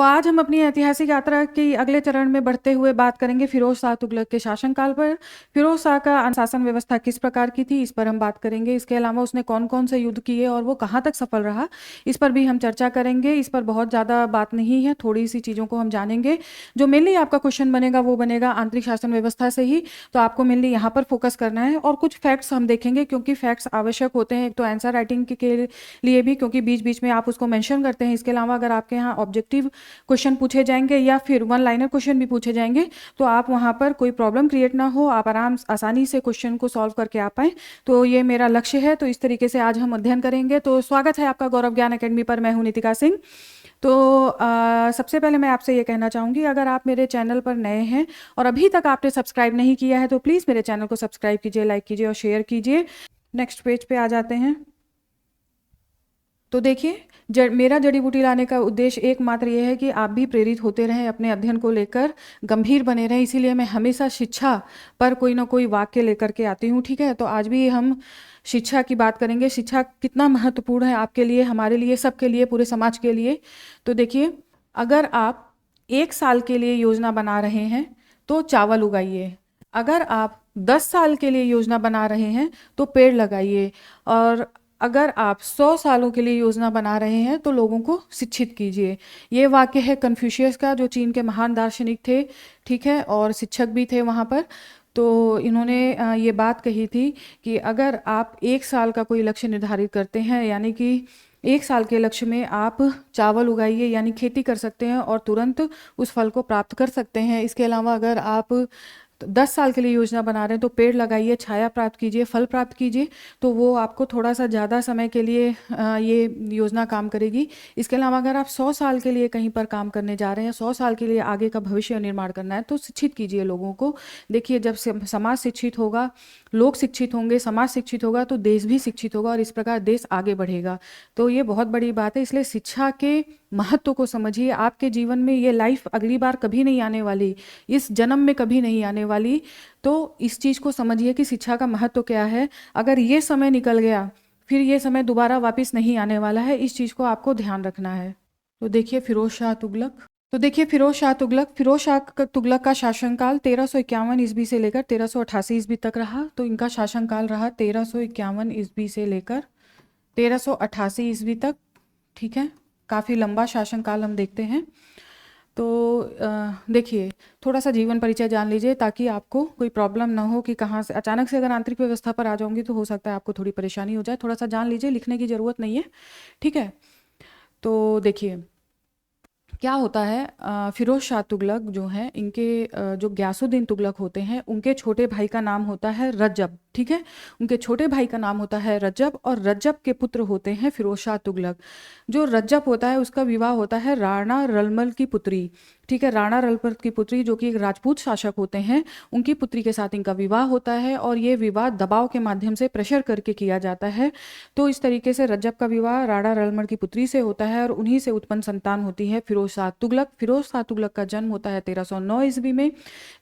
आज हम अपनी ऐतिहासिक यात्रा की अगले चरण में बढ़ते हुए बात करेंगे फिरोज शाह तुगलक के शासनकाल पर। फिरोज शाह का अनुशासन व्यवस्था किस प्रकार की थी, इस पर हम बात करेंगे। इसके अलावा उसने कौन कौन से युद्ध किए और वो कहाँ तक सफल रहा, इस पर भी हम चर्चा करेंगे। इस पर बहुत ज़्यादा बात नहीं है, थोड़ी सी चीज़ों को हम जानेंगे। जो मेनली आपका क्वेश्चन बनेगा वो बनेगा आंतरिक शासन व्यवस्था से ही, तो आपको मेनली यहाँ पर फोकस करना है। और कुछ फैक्ट्स हम देखेंगे क्योंकि फैक्ट्स आवश्यक होते हैं, एक तो आंसर राइटिंग के लिए भी, क्योंकि बीच बीच में आप उसको मेंशन करते हैं। इसके अलावा अगर आपके यहाँ ऑब्जेक्टिव क्वेश्चन पूछे जाएंगे या फिर वन लाइनर क्वेश्चन भी पूछे जाएंगे तो आप वहाँ पर कोई प्रॉब्लम क्रिएट ना हो, आप आसानी से क्वेश्चन को सॉल्व करके आ पाएँ। तो ये मेरा लक्ष्य है। तो इस तरीके से आज हम अध्ययन करेंगे। तो स्वागत है आपका गौरव ज्ञान अकेडमी पर। मैं हूँ नितिका सिंह। तो सबसे पहले मैं आपसे ये कहना चाहूँगी, अगर आप मेरे चैनल पर नए हैं और अभी तक आपने सब्सक्राइब नहीं किया है तो प्लीज़ मेरे चैनल को सब्सक्राइब कीजिए, लाइक कीजिए और शेयर कीजिए। नेक्स्ट पेज पे आ जाते हैं। तो देखिए, मेरा जड़ी बूटी लाने का उद्देश्य एकमात्र ये है कि आप भी प्रेरित होते रहें, अपने अध्ययन को लेकर गंभीर बने रहें। इसीलिए मैं हमेशा शिक्षा पर कोई ना कोई वाक्य लेकर के आती हूँ, ठीक है। तो आज भी हम शिक्षा की बात करेंगे। शिक्षा कितना महत्वपूर्ण है आपके लिए, हमारे लिए, सबके लिए, पूरे समाज के लिए। तो देखिए, अगर आप 1 साल के लिए योजना बना रहे हैं तो चावल उगाइए। अगर आप 10 साल के लिए योजना बना रहे हैं तो पेड़ लगाइए। और अगर आप 100 सालों के लिए योजना बना रहे हैं तो लोगों को शिक्षित कीजिए। ये वाक्य है कन्फ्यूशियस का, जो चीन के महान दार्शनिक थे, ठीक है, और शिक्षक भी थे वहाँ पर। तो इन्होंने ये बात कही थी कि अगर आप 1 साल का कोई लक्ष्य निर्धारित करते हैं, यानी कि 1 साल के लक्ष्य में आप चावल उगाइए, यानी खेती कर सकते हैं और तुरंत उस फल को प्राप्त कर सकते हैं। इसके अलावा अगर आप 10 साल के लिए योजना बना रहे हैं तो पेड़ लगाइए, छाया प्राप्त कीजिए, फल प्राप्त कीजिए। तो वो आपको थोड़ा सा ज़्यादा समय के लिए ये योजना काम करेगी। इसके अलावा अगर आप 100 साल के लिए कहीं पर काम करने जा रहे हैं, 100 साल के लिए आगे का भविष्य निर्माण करना है, तो शिक्षित कीजिए लोगों को। देखिए, जब समाज शिक्षित होगा, लोग शिक्षित होंगे, समाज शिक्षित होगा तो देश भी शिक्षित होगा और इस प्रकार देश आगे बढ़ेगा। तो ये बहुत बड़ी बात है। इसलिए शिक्षा के महत्व को समझिए। आपके जीवन में ये लाइफ अगली बार कभी नहीं आने वाली, इस जन्म में कभी नहीं आने वाली। तो इस चीज़ को समझिए कि शिक्षा का महत्व क्या है। अगर ये समय निकल गया फिर ये समय दोबारा वापस नहीं आने वाला है, इस चीज़ को आपको ध्यान रखना है। तो देखिए, फिरोज शाह तुगलक। तो देखिए, फिरोज शाह तुगलक का शासनकाल 1351 ईस्वी से लेकर 1388 ईस्वी तक रहा। तो इनका शासनकाल रहा 1351 ईस्वी से लेकर 1388 ईस्वी तक, ठीक है। काफ़ी लंबा शासनकाल हम देखते हैं। तो देखिए, थोड़ा सा जीवन परिचय जान लीजिए ताकि आपको कोई प्रॉब्लम ना हो कि कहाँ से अचानक से अगर आंतरिक व्यवस्था पर आ जाऊंगी तो हो सकता है आपको थोड़ी परेशानी हो जाए। थोड़ा सा जान लीजिए, लिखने की ज़रूरत नहीं है, ठीक है। तो देखिए, क्या होता है, फिरोज शाह तुगलक जो हैं, इनके जो गयासुद्दीन तुगलक होते हैं, उनके छोटे भाई का नाम होता है रजब, ठीक है। उनके छोटे भाई का नाम होता है रजब और रजब के पुत्र होते हैं फिरोज शाह तुगलक। जो रजब होता है उसका विवाह होता है राणा रलमल की पुत्री, ठीक है। राणा रलमल की पुत्री जो कि एक राजपूत शासक होते हैं, उनकी पुत्री के साथ इनका विवाह होता है और ये विवाह दबाव के माध्यम से, प्रेशर करके किया जाता है। तो इस तरीके से रजब का विवाह राणा रलमल की पुत्री से होता है और उन्हीं से उत्पन्न संतान होती है फिरोज शाह तुगलक। फिरोज शाह तुगलक का जन्म होता है 1309 ईस्वी में।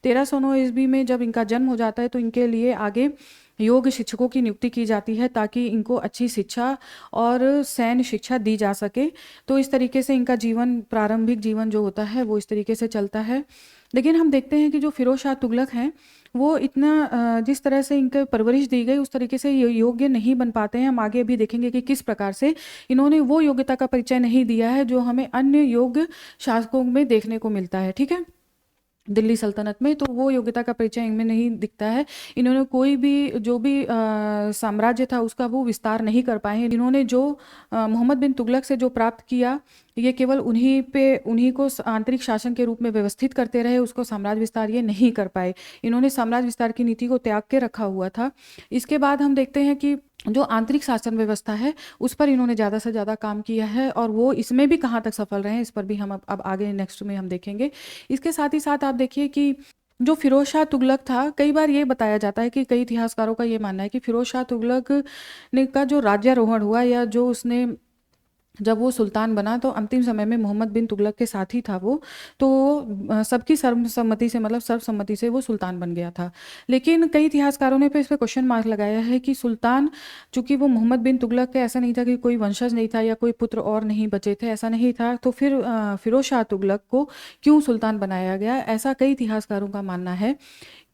1309 ईस्वी में जब इनका जन्म हो जाता है तो इनके लिए आगे योग शिक्षकों की नियुक्ति की जाती है ताकि इनको अच्छी शिक्षा और सैन्य शिक्षा दी जा सके। तो इस तरीके से इनका जीवन, प्रारंभिक जीवन जो होता है वो इस तरीके से चलता है। लेकिन हम देखते हैं कि जो फिरोज शाह तुगलक हैं वो इतना जिस तरह से इनके परवरिश दी गई उस तरीके से योग्य नहीं बन पाते हैं। हम आगे भी देखेंगे कि किस प्रकार से इन्होंने वो योग्यता का परिचय नहीं दिया है जो हमें अन्य योग्य शासकों में देखने को मिलता है, ठीक है। दिल्ली सल्तनत में तो वो योग्यता का परिचय इनमें नहीं दिखता है। इन्होंने कोई भी जो भी साम्राज्य था उसका वो विस्तार नहीं कर पाए हैं। इन्होंने जो मोहम्मद बिन तुगलक से जो प्राप्त किया, ये केवल उन्हीं को आंतरिक शासन के रूप में व्यवस्थित करते रहे, उसको साम्राज्य विस्तार ये नहीं कर पाए। इन्होंने साम्राज्य विस्तार की नीति को त्याग के रखा हुआ था। इसके बाद हम देखते हैं कि जो आंतरिक शासन व्यवस्था है उस पर इन्होंने ज़्यादा से ज़्यादा काम किया है और वो इसमें भी कहाँ तक सफल रहे हैं इस पर भी हम अब आगे नेक्स्ट में हम देखेंगे। इसके साथ ही साथ आप देखिए कि जो फिरोज शाह तुगलक था, कई बार ये बताया जाता है कि कई इतिहासकारों का ये मानना है कि फिरोज शाह तुगलक ने का जो राज्यारोहण हुआ या जो उसने जब वो सुल्तान बना तो अंतिम समय में मोहम्मद बिन तुगलक के साथ ही था वो, तो सबकी सर्वसम्मति से, मतलब सर्वसम्मति से वो सुल्तान बन गया था। लेकिन कई इतिहासकारों ने इस पे क्वेश्चन मार्क लगाया है कि सुल्तान, चूंकि वो मोहम्मद बिन तुगलक के, ऐसा नहीं था कि कोई वंशज नहीं था या कोई पुत्र और नहीं बचे थे, ऐसा नहीं था, तो फिर फिरोज शाह तुगलक को क्यों सुल्तान बनाया गया? ऐसा कई इतिहासकारों का मानना है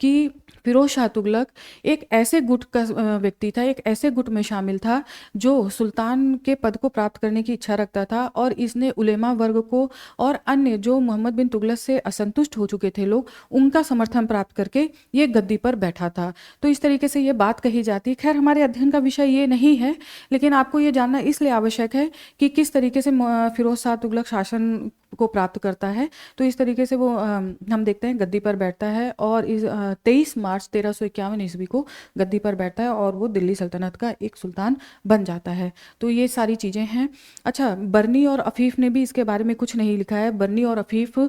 कि फिरोज शाह तुगलक एक ऐसे गुट का व्यक्ति था, एक ऐसे गुट में शामिल था जो सुल्तान के पद को प्राप्त करने की इच्छा रखता था, और इसने उलेमा वर्ग को और अन्य जो मोहम्मद बिन तुगलक से असंतुष्ट हो चुके थे लोग, उनका समर्थन प्राप्त करके ये गद्दी पर बैठा था। तो इस तरीके से ये बात कही जाती है। खैर, हमारे अध्ययन का विषय ये नहीं है, लेकिन आपको ये जानना इसलिए आवश्यक है कि किस तरीके से फिरोज शाह तुगलक शासन को प्राप्त करता है। तो इस तरीके से वो हम देखते हैं गद्दी पर बैठता है, और इस 23 मार्च 1351 ईस्वी को गद्दी पर बैठता है और वो दिल्ली सल्तनत का एक सुल्तान बन जाता है। तो ये सारी चीज़ें हैं। अच्छा, बर्नी और अफीफ ने भी इसके बारे में कुछ नहीं लिखा है। बर्नी और अफीफ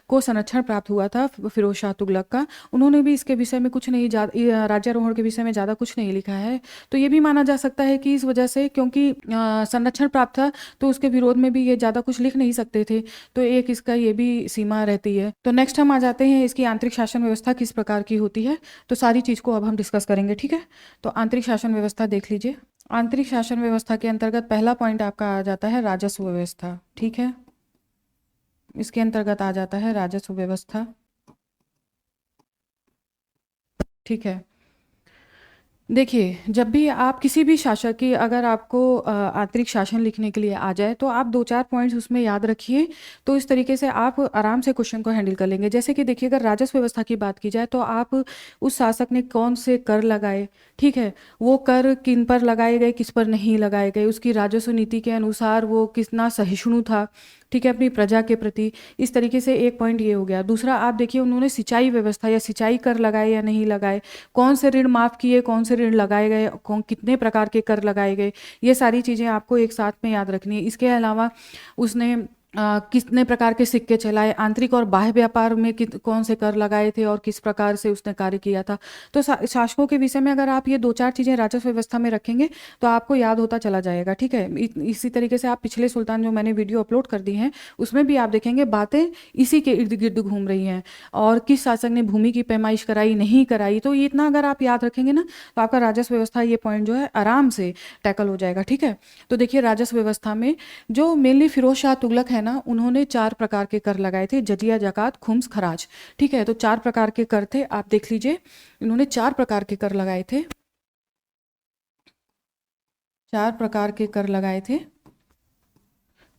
को संरक्षण प्राप्त हुआ था फिरोज शाह तुगलक का, उन्होंने भी इसके विषय में कुछ नहीं, राज्यारोहण के विषय में ज़्यादा कुछ नहीं लिखा है। तो ये भी माना जा सकता है कि इस वजह से, क्योंकि संरक्षण प्राप्त था, तो उसके विरोध में भी ये ज़्यादा कुछ लिख नहीं सकते थे, तो एक इसका ये भी सीमा रहती है। तो नेक्स्ट हम आ जाते हैं इसकी आंतरिक शासन व्यवस्था किस प्रकार की होती है। तो सारी चीज़ को अब हम डिस्कस करेंगे, ठीक है। तो आंतरिक शासन व्यवस्था देख लीजिए। आंतरिक शासन व्यवस्था के अंतर्गत पहला पॉइंट आपका आ जाता है राजस्व व्यवस्था, ठीक है। इसके अंतर्गत आ जाता है राजस्व व्यवस्था, ठीक है। देखिए, जब भी आप किसी भी शासक की, अगर आपको आंतरिक शासन लिखने के लिए आ जाए, तो आप 2-4 पॉइंट्स उसमें याद रखिए, तो इस तरीके से आप आराम से क्वेश्चन को हैंडल कर लेंगे। जैसे कि देखिए, अगर राजस्व व्यवस्था की बात की जाए, तो आप उस शासक ने कौन से कर लगाए, ठीक है, वो कर किन पर लगाए गए, किस पर नहीं लगाए गए, उसकी राजस्व नीति के अनुसार वो कितना सहिष्णु था, ठीक है, अपनी प्रजा के प्रति। इस तरीके से एक पॉइंट ये हो गया। दूसरा, आप देखिए, उन्होंने सिंचाई व्यवस्था या सिंचाई कर लगाए या नहीं लगाए, कौन से ऋण माफ़ किए, कौन से ऋण लगाए गए, कौन कितने प्रकार के कर लगाए गए, ये सारी चीज़ें आपको एक साथ में याद रखनी है। इसके अलावा उसने कितने प्रकार के सिक्के चलाए, आंतरिक और बाह्य व्यापार में कौन से कर लगाए थे और किस प्रकार से उसने कार्य किया था। तो शासकों के विषय में अगर आप ये 2-4 चीज़ें राजस्व व्यवस्था में रखेंगे तो आपको याद होता चला जाएगा, ठीक है। इसी तरीके से आप पिछले सुल्तान जो मैंने वीडियो अपलोड कर दी हैं, उसमें भी आप देखेंगे बातें इसी के इर्द गिर्द घूम रही हैं, और किस शासक ने भूमि की पैमाइश कराई, नहीं कराई, तो ये इतना अगर आप याद रखेंगे ना, तो आपका राजस्व व्यवस्था ये पॉइंट जो है आराम से टैकल हो जाएगा, ठीक है। तो देखिए, राजस्व व्यवस्था में जो मेनली फिरोज शाह तुगलक है ना, उन्होंने 4 प्रकार के कर लगाए थे, जजिया, जकात, खुम्स, खराज, ठीक है। तो 4 प्रकार के कर थे, आप देख लीजिए, इन्होंने 4 प्रकार के कर लगाए थे, 4 प्रकार के कर लगाए थे,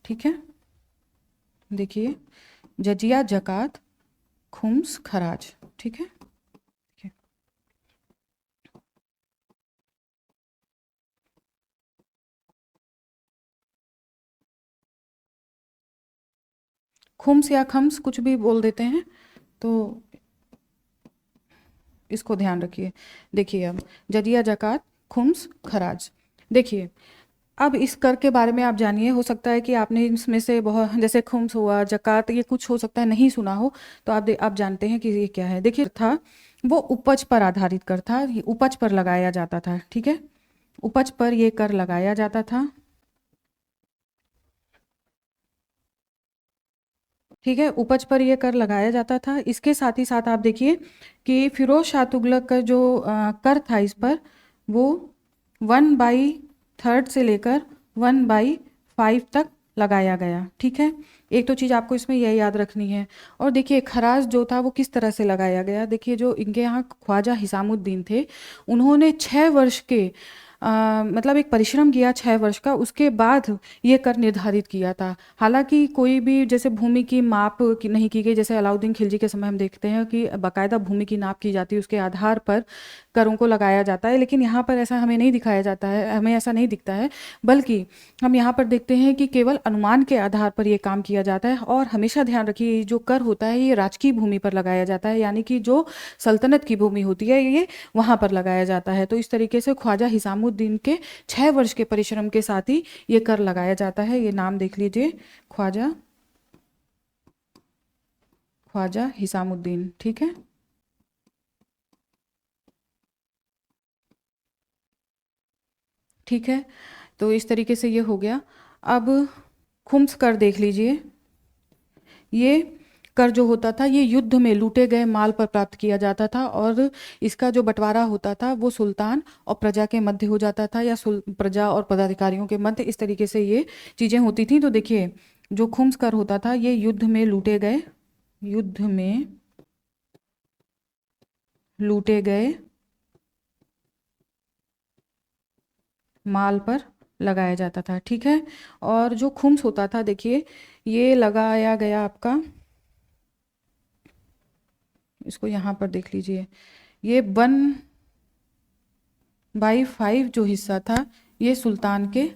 ठीक है। देखिए, जजिया, जकात, खुम्स, खराज, ठीक है। खुम्स या खम्स कुछ भी बोल देते हैं, तो इसको ध्यान रखिए। देखिए, अब जजिया, जकात, खुम्स, खराज। देखिए, अब इस कर के बारे में आप जानिए, हो सकता है कि आपने इसमें से बहुत, जैसे खुम्स हुआ, जकात, ये कुछ हो सकता है नहीं सुना हो, तो आप जानते हैं कि ये क्या है। देखिए, था वो उपज पर आधारित कर था, ये उपज पर लगाया जाता था, ठीक है, उपज पर ये कर लगाया जाता था, ठीक है, उपज पर यह कर लगाया जाता था। इसके साथ ही साथ आप देखिए कि फिरोज शाह तुगलक का जो कर था इस पर, वो 1/3 से लेकर 1/5 तक लगाया गया, ठीक है। एक तो चीज़ आपको इसमें यह याद रखनी है। और देखिए, खराज जो था वो किस तरह से लगाया गया। देखिए, जो इनके यहाँ ख्वाजा हिसामुद्दीन थे, उन्होंने 6 वर्ष के मतलब एक परिश्रम किया 6 वर्ष का, उसके बाद ये कर निर्धारित किया था। हालांकि कोई भी जैसे भूमि की माप की नहीं की गई, जैसे अलाउद्दीन खिलजी के समय हम देखते हैं कि बाकायदा भूमि की नाप की जाती है, उसके आधार पर करों को लगाया जाता है। लेकिन यहाँ पर ऐसा हमें नहीं दिखाया जाता है, हमें ऐसा नहीं दिखता है, बल्कि हम यहाँ पर देखते हैं कि केवल अनुमान के आधार पर ये काम किया जाता है। और हमेशा ध्यान रखिए, जो कर होता है ये राजकीय भूमि पर लगाया जाता है, यानी कि जो सल्तनत की भूमि होती है ये वहाँ पर लगाया जाता है। तो इस तरीके से ख्वाजा हिसामुद्दीन के 6 वर्ष के परिश्रम के साथ ही ये कर लगाया जाता है। ये नाम देख लीजिए, ख्वाजा ख्वाजा हिसामुद्दीन, ठीक है। ठीक है, तो इस तरीके से ये हो गया। अब खुम्स कर देख लीजिए। ये कर जो होता था ये युद्ध में लूटे गए माल पर प्राप्त किया जाता था और इसका जो बंटवारा होता था वो सुल्तान और प्रजा के मध्य हो जाता था या प्रजा और पदाधिकारियों के मध्य, इस तरीके से ये चीज़ें होती थी। तो देखिए जो खुम्स कर होता था ये युद्ध में लूटे गए माल पर लगाया जाता था, ठीक है। और जो खुम्स होता था देखिए ये लगाया गया आपका, इसको यहाँ पर देख लीजिए, ये 1/5 जो हिस्सा था ये सुल्तान के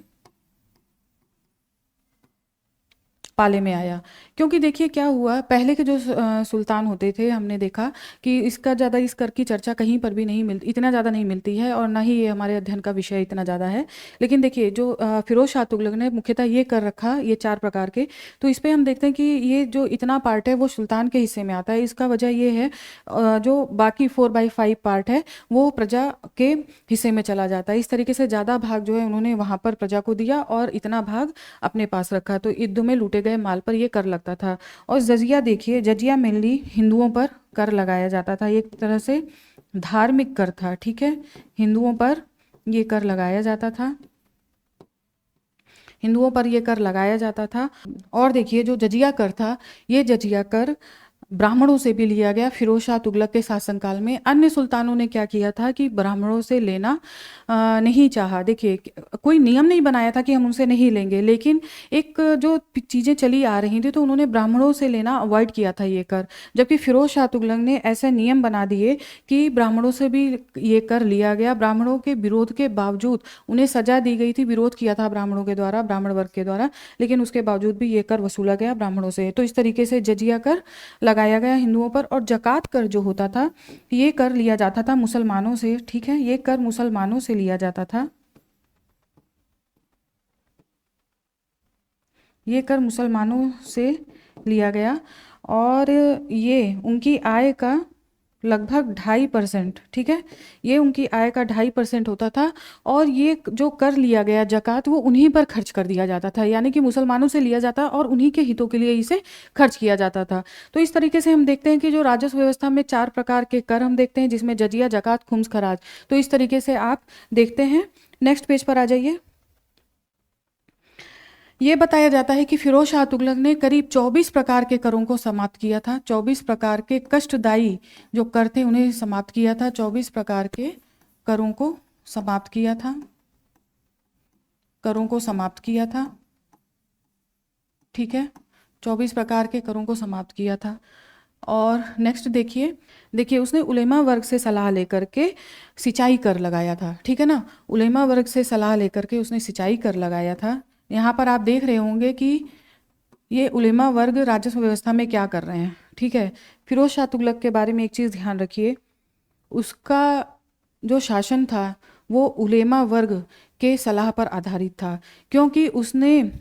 पाले में आया। क्योंकि देखिए क्या हुआ, पहले के जो सुल्तान होते थे हमने देखा कि इसका ज़्यादा इस कर की चर्चा कहीं पर भी नहीं मिलती, इतना ज़्यादा नहीं मिलती है और ना ही ये हमारे अध्ययन का विषय इतना ज़्यादा है। लेकिन देखिए जो फिरोज शाह तुगलक ने मुख्यतः ये कर रखा, ये 4 प्रकार के, तो इस पर हम देखते हैं कि ये जो इतना पार्ट है वो सुल्तान के हिस्से में आता है। इसका वजह ये है जो बाकी 4/5 पार्ट है वो प्रजा के हिस्से में चला जाता है। इस तरीके से ज़्यादा भाग जो है उन्होंने वहाँ पर प्रजा को दिया और इतना भाग अपने पास रखा। तो युद्ध में लूटे गए माल पर ये कर लगता था। और जजिया देखिए, जजिया मेनली हिंदुओं पर कर लगाया जाता था, एक तरह से धार्मिक कर था, ठीक है। हिंदुओं पर ये कर लगाया जाता था, हिंदुओं पर ये कर लगाया जाता था। और देखिए जो जजिया कर था ये जजिया कर ब्राह्मणों से भी लिया गया फिरोज शाह तुगलक के शासनकाल में। अन्य सुल्तानों ने क्या किया था कि ब्राह्मणों से लेना नहीं चाहा। देखिए कोई नियम नहीं बनाया था कि हम उनसे नहीं लेंगे, लेकिन एक जो चीज़ें चली आ रही थी तो उन्होंने ब्राह्मणों से लेना अवॉइड किया था ये कर। जबकि फिरोज शाह तुगलक ने ऐसे नियम बना दिए कि ब्राह्मणों से भी ये कर लिया गया। ब्राह्मणों के विरोध के बावजूद उन्हें सजा दी गई थी, विरोध किया था ब्राह्मणों के द्वारा, ब्राह्मण वर्ग के द्वारा, लेकिन उसके बावजूद भी ये कर वसूला गया ब्राह्मणों से। तो इस तरीके से जजिया कर लगाया गया हिंदुओं पर। और जकात कर जो होता था ये कर लिया जाता था मुसलमानों से, ठीक है। ये कर मुसलमानों से लिया जाता था, ये कर मुसलमानों से लिया गया और ये उनकी आय का लगभग 2.5%, ठीक है। ये उनकी आय का 2.5% होता था और ये जो कर लिया गया जकात वो उन्हीं पर खर्च कर दिया जाता था, यानी कि मुसलमानों से लिया जाता और उन्हीं के हितों के लिए इसे खर्च किया जाता था। तो इस तरीके से हम देखते हैं कि जो राजस्व व्यवस्था में 4 प्रकार के कर हम देखते हैं, जिसमें जजिया, जकात, खुम्स, खराज। तो इस तरीके से आप देखते हैं। नेक्स्ट पेज पर आ जाइए। ये बताया जाता है कि फिरोज शाह तुगलक ने करीब 24 प्रकार के करों को समाप्त किया था। 24 प्रकार के कष्टदायी जो कर थे उन्हें समाप्त किया था। 24 प्रकार के करों को समाप्त किया था, करों को समाप्त किया था, ठीक है। 24 प्रकार के करों को समाप्त किया था। और नेक्स्ट देखिए, देखिए उसने उलेमा वर्ग से सलाह लेकर के सिंचाई कर लगाया था, ठीक है ना। उलेमा वर्ग से सलाह लेकर के उसने सिंचाई कर लगाया था। यहाँ पर आप देख रहे होंगे कि ये उलेमा वर्ग राजस्व व्यवस्था में क्या कर रहे हैं, ठीक है। फिरोज शाह तुगलक के बारे में एक चीज़ ध्यान रखिए, उसका जो शासन था वो उलेमा वर्ग के सलाह पर आधारित था। क्योंकि उसने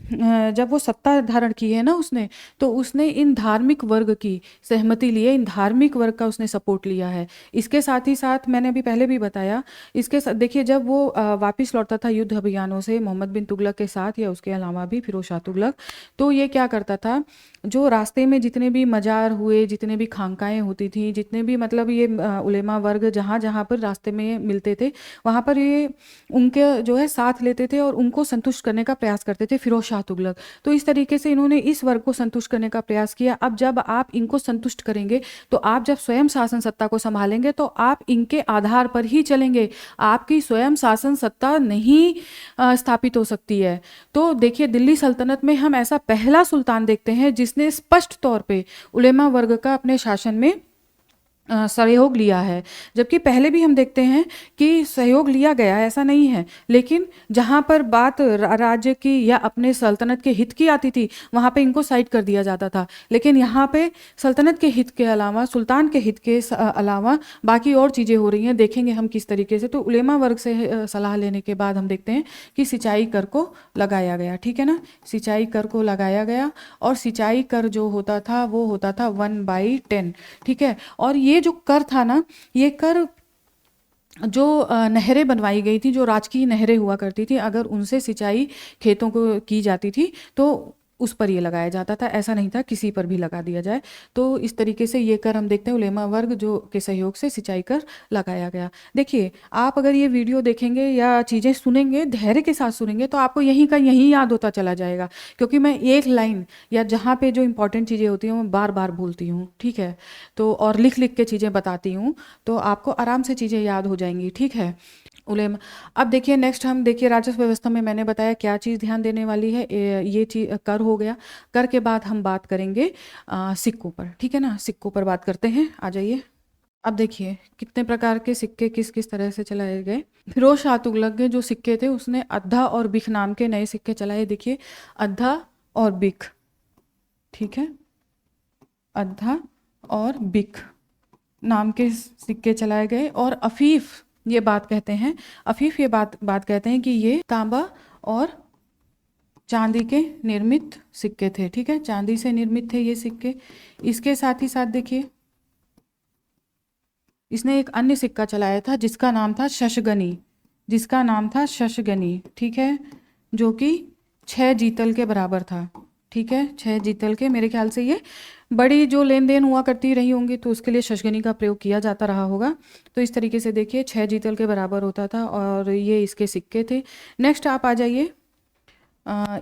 जब वो सत्ता धारण की है ना उसने, तो उसने इन धार्मिक वर्ग की सहमति ली है, इन धार्मिक वर्ग का उसने सपोर्ट लिया है। इसके साथ ही साथ मैंने अभी पहले भी बताया, इसके साथ देखिए जब वो वापस लौटता था युद्ध अभियानों से मोहम्मद बिन तुगलक के साथ या उसके अलावा भी फिरोज शाह तुगलक, तो ये क्या करता था, जो रास्ते में जितने भी मजार हुए, जितने भी खानकाएँ होती थी, जितने भी मतलब ये उलेमा वर्ग जहाँ जहाँ पर रास्ते में मिलते थे वहाँ पर ये उनके जो है साथ लेते थे और उनको संतुष्ट करने का प्रयास करते थे फिरोज शाह तुगलक। तो इस तरीके से इन्होंने इस वर्ग को संतुष्ट करने का प्रयास किया। अब जब आप इनको संतुष्ट करेंगे तो आप जब स्वयं शासन सत्ता को संभालेंगे तो आप इनके आधार पर ही चलेंगे, आपकी स्वयं शासन सत्ता नहीं स्थापित हो सकती है। तो देखिए दिल्ली सल्तनत में हम ऐसा पहला सुल्तान देखते हैं जिसने स्पष्ट तौर पे उलेमा वर्ग का अपने शासन में सहयोग लिया है। जबकि पहले भी हम देखते हैं कि सहयोग लिया गया, ऐसा नहीं है, लेकिन जहाँ पर बात राज्य की या अपने सल्तनत के हित की आती थी वहाँ पे इनको साइड कर दिया जाता था। लेकिन यहाँ पे सल्तनत के हित के अलावा, सुल्तान के हित के अलावा बाकी और चीज़ें हो रही हैं, देखेंगे हम किस तरीके से। तो उलेमा वर्ग से सलाह लेने के बाद हम देखते हैं कि सिंचाई कर को लगाया गया, ठीक है ना। सिंचाई कर को लगाया गया और सिंचाई कर जो होता था वो होता था 1/10, ठीक है। और ये जो कर था ना, ये कर जो नहरें बनवाई गई थी, जो राजकीय नहरें हुआ करती थी, अगर उनसे सिंचाई खेतों को की जाती थी तो उस पर ये लगाया जाता था, ऐसा नहीं था किसी पर भी लगा दिया जाए। तो इस तरीके से ये कर हम देखते हैं उलेमा वर्ग जो के सहयोग से सिंचाई कर लगाया गया। देखिए, आप अगर ये वीडियो देखेंगे या चीज़ें सुनेंगे, धैर्य के साथ सुनेंगे, तो आपको यहीं का यहीं याद होता चला जाएगा, क्योंकि मैं एक लाइन या जहाँ पे जो इंपॉर्टेंट चीज़ें होती हैं मैं बार बार बोलती हूँ, ठीक है। तो और लिख लिख के चीज़ें बताती हूँ, तो आपको आराम से चीज़ें याद हो जाएंगी, ठीक है। उलेमा। अब देखिए नेक्स्ट हम देखिए राजस्व व्यवस्था में मैंने बताया क्या चीज़ ध्यान देने वाली है, ये चीज़ कर हो गया। कर के बाद हम बात करेंगे सिक्कों पर, ठीक है ना। सिक्कों पर बात करते हैं, आ जाइए। अब देखिए कितने प्रकार के सिक्के किस किस तरह से चलाए गए। फिरोज शाह तुगलक के जो सिक्के थे उसने अद्धा और बिख नाम के नए सिक्के चलाए। देखिए अद्धा और बिख, ठीक है, अद्धा और बिख नाम के सिक्के चलाए गए। और अफीफ ये बात कहते हैं, अफीफ ये बात कहते हैं कि ये तांबा और चांदी के निर्मित सिक्के थे, ठीक है, चांदी से निर्मित थे ये सिक्के। इसके साथ ही साथ देखिए इसने एक अन्य सिक्का चलाया था जिसका नाम था शशगनी, जिसका नाम था शशगनी, ठीक है, जो कि 6 जीतल के बराबर था, ठीक है, 6 जीतल के। मेरे ख्याल से ये बड़ी जो लेन देन हुआ करती रही होंगी तो उसके लिए शशगनी का प्रयोग किया जाता रहा होगा। तो इस तरीके से देखिए 6 जीतल के बराबर होता था और ये इसके सिक्के थे। नेक्स्ट आप आ जाइए।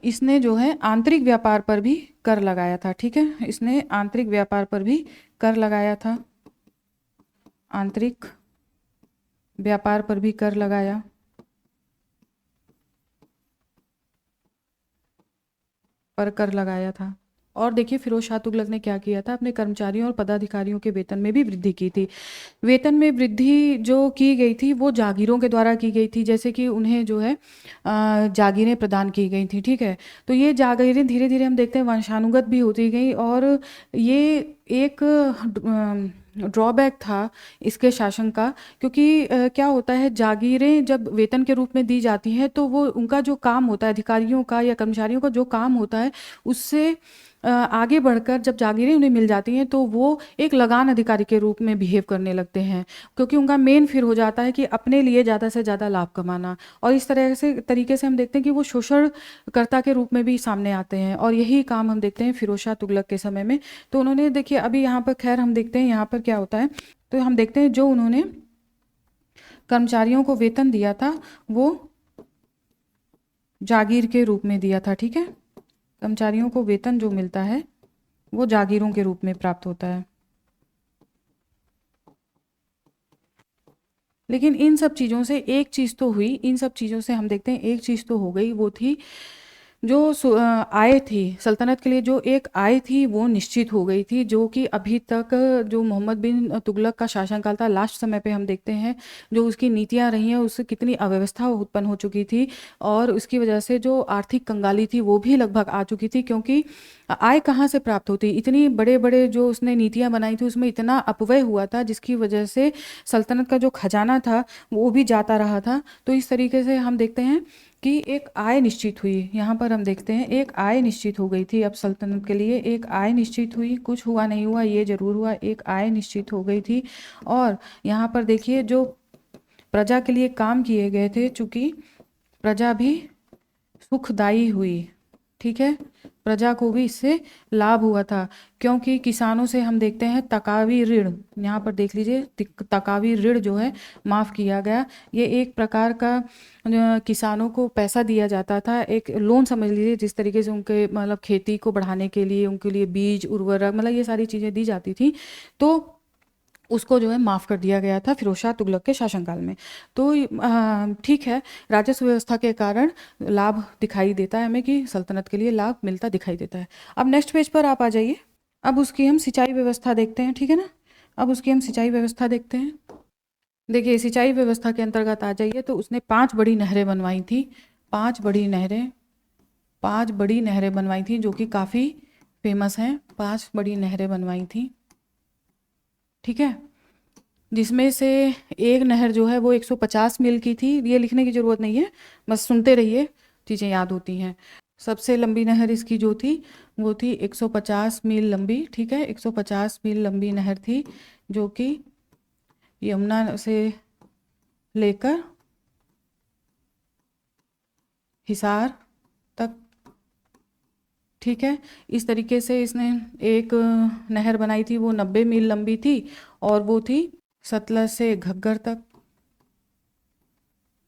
इसने जो है आंतरिक व्यापार पर भी कर लगाया था, ठीक है, इसने आंतरिक व्यापार पर भी कर लगाया था, आंतरिक व्यापार पर भी कर लगाया। पर कर लगाया था। और देखिए फिरोज शाह तुगलक ने क्या किया था, अपने कर्मचारियों और पदाधिकारियों के वेतन में भी वृद्धि की थी। वेतन में वृद्धि जो की गई थी वो जागीरों के द्वारा की गई थी, जैसे कि उन्हें जो है जागीरें प्रदान की गई थी, ठीक है। तो ये जागीरें धीरे धीरे हम देखते हैं वंशानुगत भी होती गई और ये एक ड्रॉबैक था इसके शासन का, क्योंकि क्या होता है जागीरें जब वेतन के रूप में दी जाती हैं तो वो उनका जो काम होता है अधिकारियों का या कर्मचारियों का जो काम होता है उससे आगे बढ़कर जब जागीरें उन्हें मिल जाती हैं तो वो एक लगान अधिकारी के रूप में बिहेव करने लगते हैं, क्योंकि उनका मेन फिर हो जाता है कि अपने लिए ज़्यादा से ज़्यादा लाभ कमाना। और इस तरह से तरीके से हम देखते हैं कि वो शोषणकर्ता के रूप में भी सामने आते हैं और यही काम हम देखते हैं फिरोज शाह तुगलक के समय में। तो उन्होंने देखिए अभी यहाँ पर खैर हम देखते हैं यहाँ पर क्या होता है, तो हम देखते हैं जो उन्होंने कर्मचारियों को वेतन दिया था वो जागीर के रूप में दिया था, ठीक है, कर्मचारियों को वेतन जो मिलता है वो जागीरों के रूप में प्राप्त होता है। लेकिन इन सब चीज़ों से एक चीज़ तो हुई, इन सब चीज़ों से हम देखते हैं एक चीज़ तो हो गई, वो थी जो आय थी सल्तनत के लिए, जो एक आय थी वो निश्चित हो गई थी, जो कि अभी तक जो मोहम्मद बिन तुगलक का शासनकाल था लास्ट समय पे हम देखते हैं जो उसकी नीतियां रही हैं उससे कितनी अव्यवस्था उत्पन्न हो चुकी थी और उसकी वजह से जो आर्थिक कंगाली थी वो भी लगभग आ चुकी थी, क्योंकि आय कहाँ से प्राप्त होती, इतनी बड़े बड़े जो उसने नीतियां बनाई थी उसमें इतना अपव्यय हुआ था जिसकी वजह से सल्तनत का जो खजाना था वो भी जाता रहा था। तो इस तरीके से हम देखते हैं कि एक आय निश्चित हुई, यहाँ पर हम देखते हैं एक आय निश्चित हो गई थी। अब सल्तनत के लिए एक आय निश्चित हुई, कुछ हुआ नहीं हुआ ये जरूर हुआ, एक आय निश्चित हो गई थी। और यहाँ पर देखिए जो प्रजा के लिए काम किए गए थे चूंकि प्रजा भी सुखदायी हुई, ठीक है, प्रजा को भी इससे लाभ हुआ था, क्योंकि किसानों से हम देखते हैं तकावी ऋण, यहाँ पर देख लीजिए तकावी ऋण जो है माफ़ किया गया। ये एक प्रकार का किसानों को पैसा दिया जाता था, एक लोन समझ लीजिए, जिस तरीके से उनके मतलब खेती को बढ़ाने के लिए उनके लिए बीज उर्वरक मतलब ये सारी चीज़ें दी जाती थी, तो उसको जो है माफ़ कर दिया गया था फिरोज शाह तुगलक के शासनकाल में। तो ठीक है, राजस्व व्यवस्था के कारण लाभ दिखाई देता है हमें कि सल्तनत के लिए लाभ मिलता दिखाई देता है। अब नेक्स्ट पेज पर आप आ जाइए। अब उसकी हम सिंचाई व्यवस्था देखते हैं, ठीक है ना, अब उसकी हम सिंचाई व्यवस्था देखते हैं। देखिए सिंचाई व्यवस्था के अंतर्गत आ जाइए तो उसने 5 बड़ी नहरें बनवाई थी, 5 बड़ी नहरें, 5 बड़ी नहरें बनवाई थी जो कि काफ़ी फेमस हैं, 5 बड़ी नहरें बनवाई थी, ठीक है, जिसमें से एक नहर जो है वो 150 मील की थी, ये लिखने की ज़रूरत नहीं है, बस सुनते रहिए चीज़ें याद होती हैं। सबसे लंबी नहर इसकी जो थी वो थी 150 मील लंबी, ठीक है, 150 मील लंबी नहर थी जो कि यमुना से लेकर हिसार तक ठीक है। इस तरीके से इसने एक नहर बनाई थी, वो 90 मील लंबी थी और वो थी सतलज से घग्गर तक।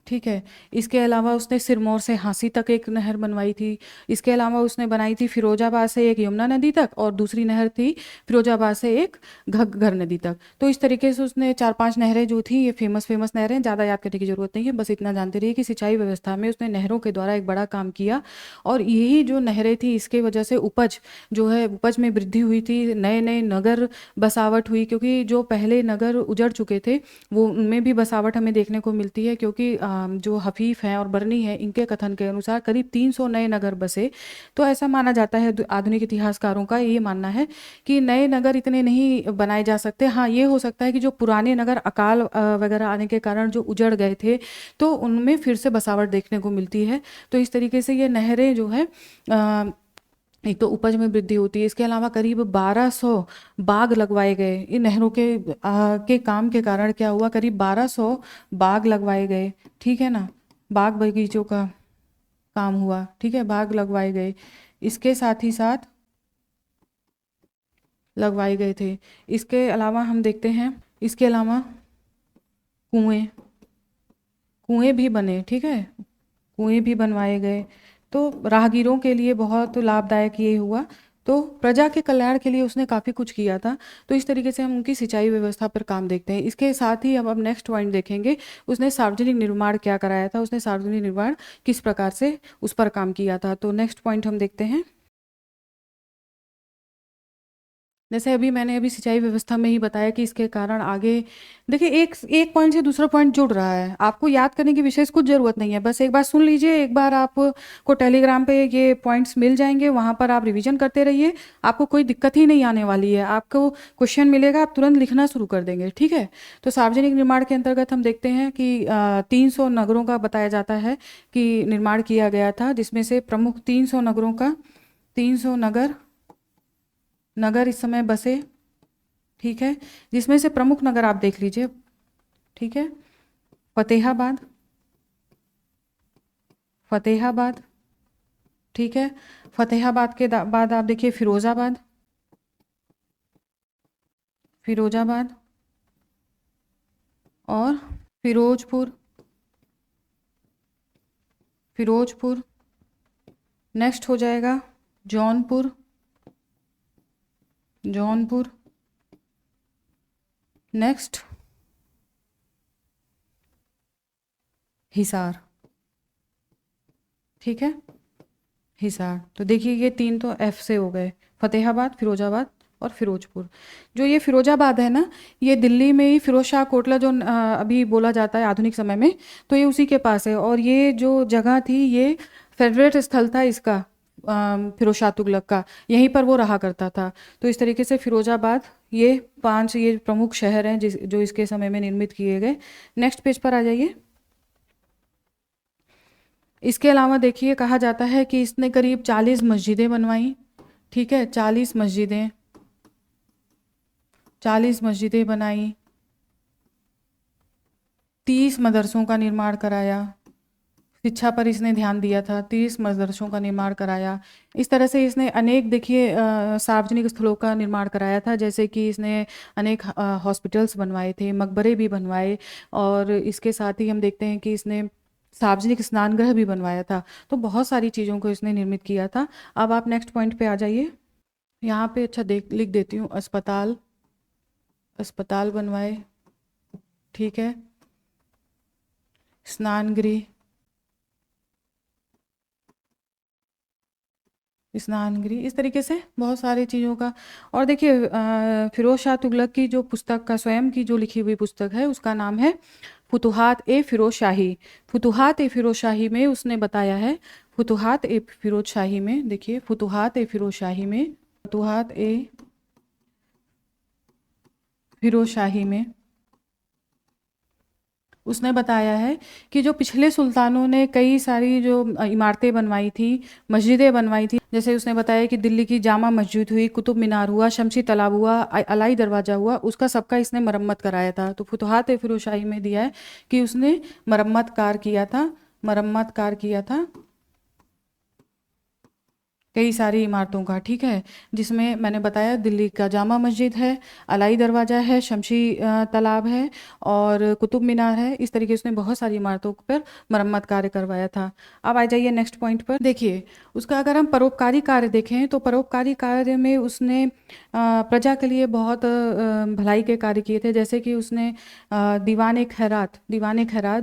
ठीक है। इसके अलावा उसने सिरमौर से हांसी तक एक नहर बनवाई थी। इसके अलावा उसने बनाई थी फिरोजाबाद से एक यमुना नदी तक, और दूसरी नहर थी फिरोजाबाद से एक घग्गर नदी तक। तो इस तरीके से उसने 4-5 नहरें जो थी, ये फेमस फेमस नहरें, ज़्यादा याद करने की ज़रूरत नहीं है, बस इतना जानते रहिए कि सिंचाई व्यवस्था में उसने नहरों के द्वारा एक बड़ा काम किया। और यही जो नहरें थी, इसके वजह से उपज जो है, उपज में वृद्धि हुई थी, नए नए नगर बसावट हुई, क्योंकि जो पहले नगर उजड़ चुके थे वो उनमें भी बसावट हमें देखने को मिलती है। क्योंकि जो हफीफ हैं और बरनी है, इनके कथन के अनुसार करीब 300 नए नगर बसे। तो ऐसा माना जाता है, आधुनिक इतिहासकारों का ये मानना है कि नए नगर इतने नहीं बनाए जा सकते। हाँ, ये हो सकता है कि जो पुराने नगर अकाल वगैरह आने के कारण जो उजड़ गए थे, तो उनमें फिर से बसावट देखने को मिलती है। तो इस तरीके से ये नहरें जो है, एक तो उपज में वृद्धि होती है, इसके अलावा करीब 1200 बाग लगवाए गए। इन नहरों के काम के कारण क्या हुआ, करीब 1200 बाग लगवाए गए। ठीक है ना, बाग बगीचों का काम हुआ। ठीक है, बाग लगवाए गए, इसके साथ ही साथ लगवाए गए थे। इसके अलावा हम देखते हैं, इसके अलावा कुएं कुएं भी बने। ठीक है, कुएं भी बनवाए गए। तो राहगीरों के लिए बहुत लाभदायक ये हुआ। तो प्रजा के कल्याण के लिए उसने काफ़ी कुछ किया था। तो इस तरीके से हम उनकी सिंचाई व्यवस्था पर काम देखते हैं। इसके साथ ही अब नेक्स्ट पॉइंट देखेंगे, उसने सार्वजनिक निर्माण क्या कराया था, उसने सार्वजनिक निर्माण किस प्रकार से उस पर काम किया था। तो नेक्स्ट पॉइंट हम देखते हैं। जैसे मैंने सिंचाई व्यवस्था में ही बताया कि इसके कारण आगे देखिए, एक एक पॉइंट से दूसरा पॉइंट जुड़ रहा है। आपको याद करने की विशेष कुछ ज़रूरत नहीं है, बस एक बार सुन लीजिए। एक बार आपको टेलीग्राम पे ये पॉइंट्स मिल जाएंगे, वहाँ पर आप रिवीजन करते रहिए, आपको कोई दिक्कत ही नहीं आने वाली है। आपको क्वेश्चन मिलेगा, आप तुरंत लिखना शुरू कर देंगे। ठीक है। तो सार्वजनिक निर्माण के अंतर्गत हम देखते हैं कि 300 नगरों का बताया जाता है कि निर्माण किया गया था, जिसमें से प्रमुख 300 नगरों का 300 नगर इस समय बसे। ठीक है, जिसमें से प्रमुख नगर आप देख लीजिए। ठीक है, फतेहाबाद, फतेहाबाद। ठीक है, फतेहाबाद के बाद आप देखिए फिरोजाबाद, फिरोजाबाद और फिरोजपुर, फिरोजपुर। नेक्स्ट हो जाएगा जौनपुर, जौनपुर। नेक्स्ट हिसार। ठीक है, हिसार। तो देखिए ये 3 तो एफ से हो गए, फतेहाबाद, फिरोजाबाद और फिरोजपुर। जो ये फिरोजाबाद है ना, ये दिल्ली में ही फिरोज शाह कोटला जो अभी बोला जाता है आधुनिक समय में, तो ये उसी के पास है। और ये जो जगह थी, ये फेवरेट स्थल था इसका, फिरोज शाह तुगलक का, यहीं पर वो रहा करता था। तो इस तरीके से फिरोजाबाद, ये 5 ये प्रमुख शहर हैं जो इसके समय में निर्मित किए गए। नेक्स्ट पेज पर आ जाइए। इसके अलावा देखिए, कहा जाता है कि इसने करीब 40 मस्जिदें बनवाई। ठीक है, 40 मस्जिदें, 40 मस्जिदें बनाई, 30 मदरसों का निर्माण कराया। शिक्षा पर इसने ध्यान दिया था, 30 मदरसों का निर्माण कराया। इस तरह से इसने अनेक देखिए सार्वजनिक स्थलों का निर्माण कराया था, जैसे कि इसने अनेक हॉस्पिटल्स बनवाए थे, मकबरे भी बनवाए। और इसके साथ ही हम देखते हैं कि इसने सार्वजनिक स्नानगृह भी बनवाया था। तो बहुत सारी चीज़ों को इसने निर्मित किया था। अब आप नेक्स्ट पॉइंट पे आ जाइए। यहाँ पे अच्छा लिख देती हूँ, अस्पताल, अस्पताल बनवाए। ठीक है, स्नानगृह, स्नानगृह, इस तरीके से बहुत सारी चीज़ों का। और देखिए फिरोज शाह तुगलक की जो पुस्तक का, स्वयं की जो लिखी हुई पुस्तक है, उसका नाम है फुतुहात ए फिरोज शाही। फुतुहात ए फिरोज शाही में उसने बताया है, फुतुहात ए फिरोज शाही में, देखिए फुतुहात ए फिरोज शाही में, फुतुहात ए फिरोज शाही में उसने बताया है कि जो पिछले सुल्तानों ने कई सारी जो इमारतें बनवाई थी, मस्जिदें बनवाई थी, जैसे उसने बताया कि दिल्ली की जामा मस्जिद हुई, कुतुब मीनार हुआ, शमशी तालाब हुआ, अलाई दरवाज़ा हुआ, उसका सबका इसने मरम्मत कराया था। तो फुतुहात ए फिरोज शाही में दिया है कि उसने मरम्मत कार्य किया था, मरम्मत कार्य किया था। कई सारी इमारतों का, ठीक है, जिसमें मैंने बताया दिल्ली का जामा मस्जिद है, अलाई दरवाज़ा है, शमशी तालाब है और कुतुब मीनार है। इस तरीके से उसने बहुत सारी इमारतों पर मरम्मत कार्य करवाया था। अब आ जाइए नेक्स्ट पॉइंट पर। देखिए उसका अगर हम परोपकारी कार्य देखें तो परोपकारी कार्य में उसने प्रजा के लिए बहुत भलाई के कार्य किए थे। जैसे कि उसने दीवान खैरात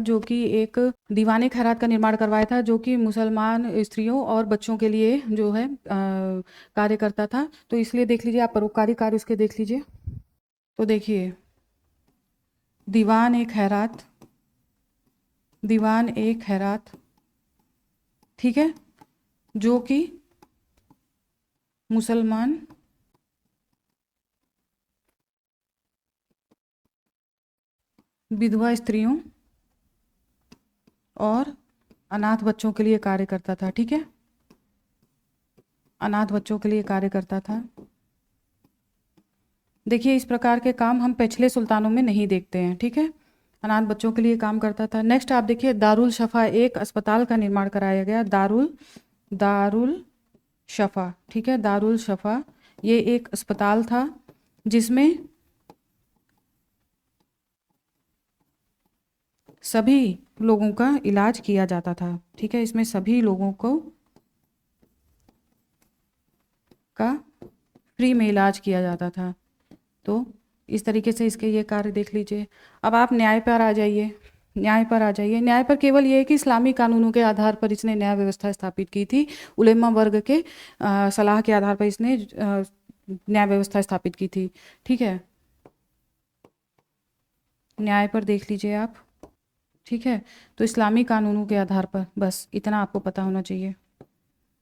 जो कि एक दीवान खैरात का निर्माण करवाया था, जो कि मुसलमान स्त्रियों और बच्चों के लिए जो है कार्य करता था। तो इसलिए देख लीजिए आप परोपकारी कार्य उसके देख लीजिए। तो देखिए दीवान ए खैरात, दीवान ए खैरात, ठीक है, जो कि मुसलमान विधवा स्त्रियों और अनाथ बच्चों के लिए कार्य करता था, ठीक है, अनाथ बच्चों के लिए कार्य करता था। देखिए इस प्रकार के काम हम पिछले सुल्तानों में नहीं देखते हैं, ठीक है, अनाथ बच्चों के लिए काम करता था। नेक्स्ट आप देखिए दारुल शफा, एक अस्पताल का निर्माण कराया गया, दारुल शफा, ठीक है, दारुल शफा, ये एक अस्पताल था जिसमें सभी लोगों का इलाज किया जाता था, ठीक है, इसमें सभी लोगों को का फ्री में इलाज किया जाता था। तो इस तरीके से इसके ये कार्य देख लीजिए। अब आप न्याय पर आ जाइए, न्याय पर आ जाइए। न्याय पर केवल ये है कि इस्लामी कानूनों के आधार पर इसने न्याय व्यवस्था स्थापित की थी, उलेमा वर्ग के सलाह के आधार पर इसने न्याय व्यवस्था स्थापित की थी, ठीक है, न्याय पर देख लीजिए आप, ठीक है। तो इस्लामी कानूनों के आधार पर, बस इतना आपको पता होना चाहिए,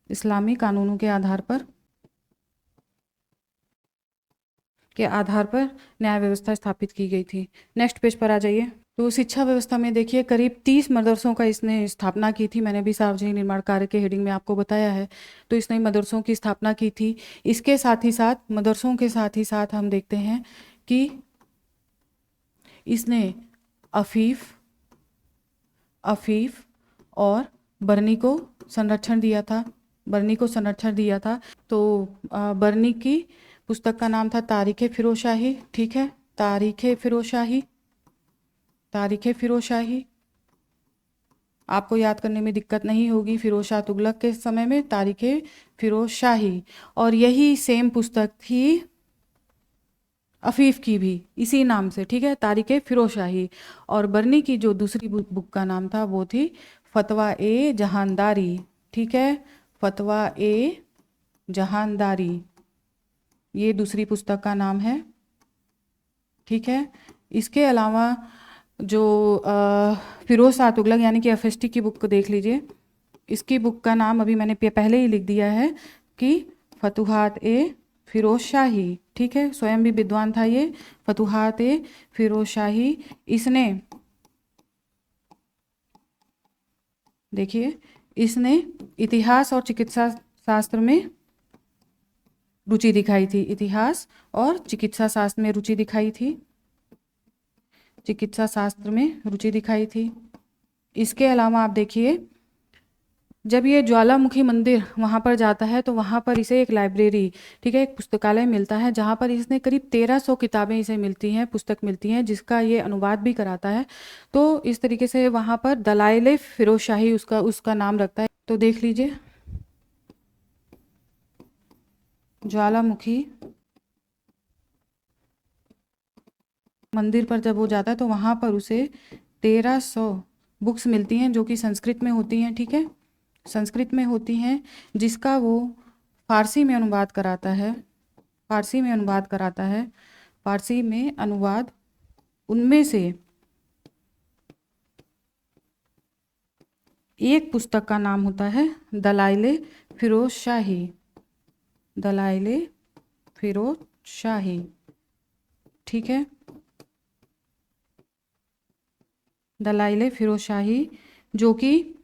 इस्लामी कानूनों के आधार पर न्याय व्यवस्था स्थापित की गई थी। नेक्स्ट पेज पर आ जाइए। तो शिक्षा व्यवस्था में देखिए करीब 30 मदरसों का इसने स्थापना की थी। मैंने भी सार्वजनिक निर्माण कार्य के हेडिंग में आपको बताया है। तो इसने मदरसों की स्थापना की थी। इसके साथ ही साथ, मदरसों के साथ ही साथ हम देखते हैं कि इसने अफीफ और बरनी को संरक्षण दिया था, तो बरनी की पुस्तक का नाम था तारीख़ फ़िरोज़शाही, ठीक है, तारीख़ फ़िरोज़शाही। आपको याद करने में दिक्कत नहीं होगी, फिरोज शाह तुगलक के समय में तारीख़ फ़िरोज़शाही। और यही सेम पुस्तक थी अफीफ की भी, इसी नाम से, ठीक है, तारीख़ फ़िरोज़शाही। और बरनी की जो दूसरी बुक का नाम था वो थी फतवा ए जहानदारी, ठीक है, फतवा ए जहानदारी, ये दूसरी पुस्तक का नाम है, ठीक है। इसके अलावा जो फिरोज शाह तुगलक यानी कि एफएसटी की बुक को देख लीजिए। इसकी बुक का नाम अभी मैंने पहले ही लिख दिया है कि फतुहात ए फ़िरोज़शाही, ठीक है, स्वयं भी विद्वान था ये, फतुहात ए फ़िरोज़शाही। इसने देखिए, इसने इतिहास और चिकित्सा शास्त्र में रुचि दिखाई थी, इतिहास और चिकित्सा शास्त्र में रुचि दिखाई थी, चिकित्सा शास्त्र में रुचि दिखाई थी। इसके अलावा आप देखिए जब ये ज्वालामुखी मंदिर वहाँ पर जाता है तो वहाँ पर इसे एक लाइब्रेरी, ठीक है, एक पुस्तकालय मिलता है जहाँ पर इसने करीब 1300 किताबें इसे मिलती हैं, पुस्तक मिलती हैं, जिसका ये अनुवाद भी कराता है। तो इस तरीके से वहाँ पर दलाइल फ़िरोज़शाही उसका नाम रखता है। तो देख लीजिए ज्वालामुखी मंदिर पर जब वो जाता है तो वहाँ पर उसे 1300 बुक्स मिलती हैं जो कि संस्कृत में होती हैं, ठीक है, संस्कृत में होती हैं, जिसका वो फारसी में अनुवाद कराता है, फारसी में अनुवाद उनमें से एक पुस्तक का नाम होता है दलाइल फ़िरोज़शाही, दलाइल फ़िरोज़शाही, ठीक है, दलाइल फ़िरोज़शाही, जो कि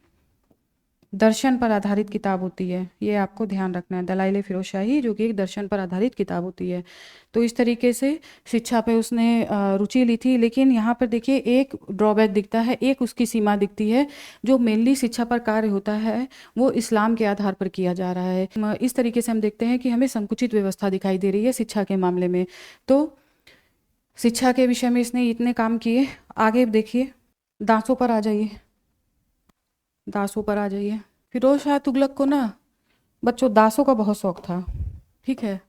दर्शन पर आधारित किताब होती है, ये आपको ध्यान रखना है। दलाइल फिरोज शाही जो कि एक दर्शन पर आधारित किताब होती है। तो इस तरीके से शिक्षा पे उसने रुचि ली थी। लेकिन यहाँ पर देखिए एक ड्रॉबैक दिखता है, एक उसकी सीमा दिखती है। जो मेनली शिक्षा पर कार्य होता है वो इस्लाम के आधार पर किया जा रहा है। इस तरीके से हम देखते हैं कि हमें संकुचित व्यवस्था दिखाई दे रही है शिक्षा के मामले में। तो शिक्षा के विषय में इसने इतने काम किए। आगे देखिए, दासों पर आ जाइए, दासों पर आ जाइए। फिरोज शाह तुगलक को ना बच्चों दासों का बहुत शौक था, ठीक है।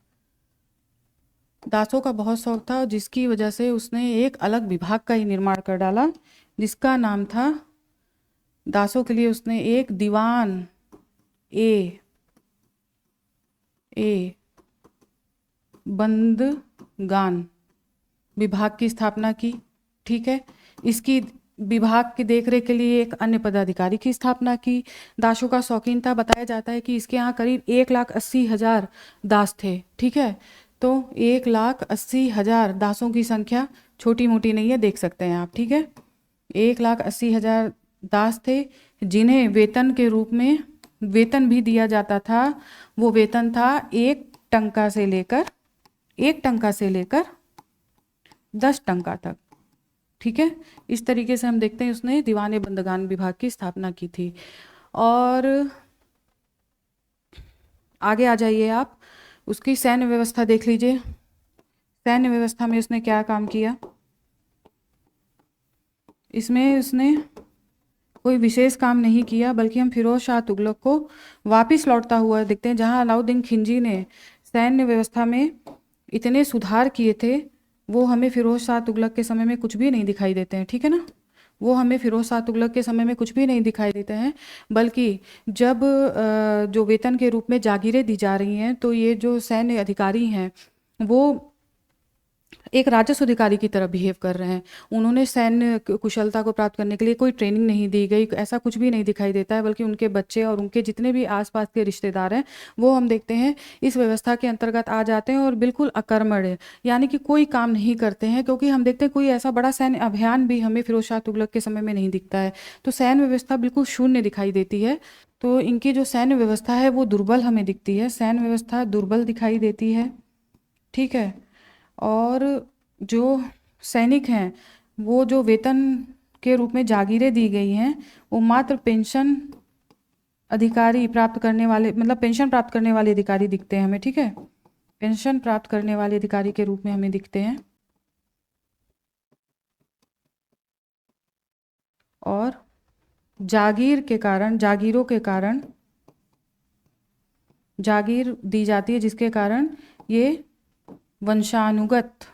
दासों का बहुत शौक था, जिसकी वजह से उसने एक अलग विभाग का ही निर्माण कर डाला, जिसका नाम था, दासों के लिए उसने एक दीवान ए ए बंदगान विभाग की स्थापना की, ठीक है। इसकी विभाग की देखरेख के लिए एक अन्य पदाधिकारी की स्थापना की। दासों का शौकीन था, बताया जाता है कि इसके यहाँ करीब 1,80,000 दास थे, ठीक है। तो 1,80,000 दासों की संख्या छोटी मोटी नहीं है, देख सकते हैं आप, ठीक है। 1,80,000 दास थे, जिन्हें वेतन के रूप में वेतन भी दिया जाता था। वो वेतन था 1 टंका से लेकर 10 टंका तक, ठीक है। इस तरीके से हम देखते हैं उसने दीवाने बंदगान विभाग की स्थापना की थी। और आगे आ जाइए आप, उसकी सैन्य व्यवस्था देख लीजिए। सैन्य व्यवस्था में उसने क्या काम किया, इसमें उसने कोई विशेष काम नहीं किया, बल्कि हम फिरोज शाह तुगलक को वापस लौटता हुआ देखते हैं। जहां अलाउद्दीन खिलजी ने सैन्य व्यवस्था में इतने सुधार किए थे, वो हमें फिरोज शाह तुगलक के समय में कुछ भी नहीं दिखाई देते हैं, ठीक है ना। वो हमें फिरोज शाह तुगलक के समय में कुछ भी नहीं दिखाई देते हैं। बल्कि जब जो वेतन के रूप में जागीरें दी जा रही हैं, तो ये जो सैन्य अधिकारी हैं वो एक राजस्व अधिकारी की तरह बिहेव कर रहे हैं। उन्होंने सैन्य कुशलता को प्राप्त करने के लिए कोई ट्रेनिंग नहीं दी गई, ऐसा कुछ भी नहीं दिखाई देता है। बल्कि उनके बच्चे और उनके जितने भी आसपास के रिश्तेदार हैं, वो हम देखते हैं इस व्यवस्था के अंतर्गत आ जाते हैं और बिल्कुल अकर्मण्य, यानी कि कोई काम नहीं करते हैं। क्योंकि हम देखते हैं कोई ऐसा बड़ा सैन्य अभियान भी हमें फिरोज शाह तुगलक के समय में नहीं दिखता है। तो सैन्य व्यवस्था बिल्कुल शून्य दिखाई देती है। तो इनकी जो सैन्य व्यवस्था है वो दुर्बल हमें दिखती है, सैन्य व्यवस्था दुर्बल दिखाई देती है, ठीक है। और जो सैनिक हैं, वो जो वेतन के रूप में जागीरें दी गई हैं, वो मात्र पेंशन अधिकारी प्राप्त करने वाले, मतलब पेंशन प्राप्त करने वाले अधिकारी दिखते हैं हमें, ठीक है। पेंशन प्राप्त करने वाले अधिकारी के रूप में हमें दिखते हैं। और जागीरों के कारण जागीर दी जाती है, जिसके कारण ये वंशानुगत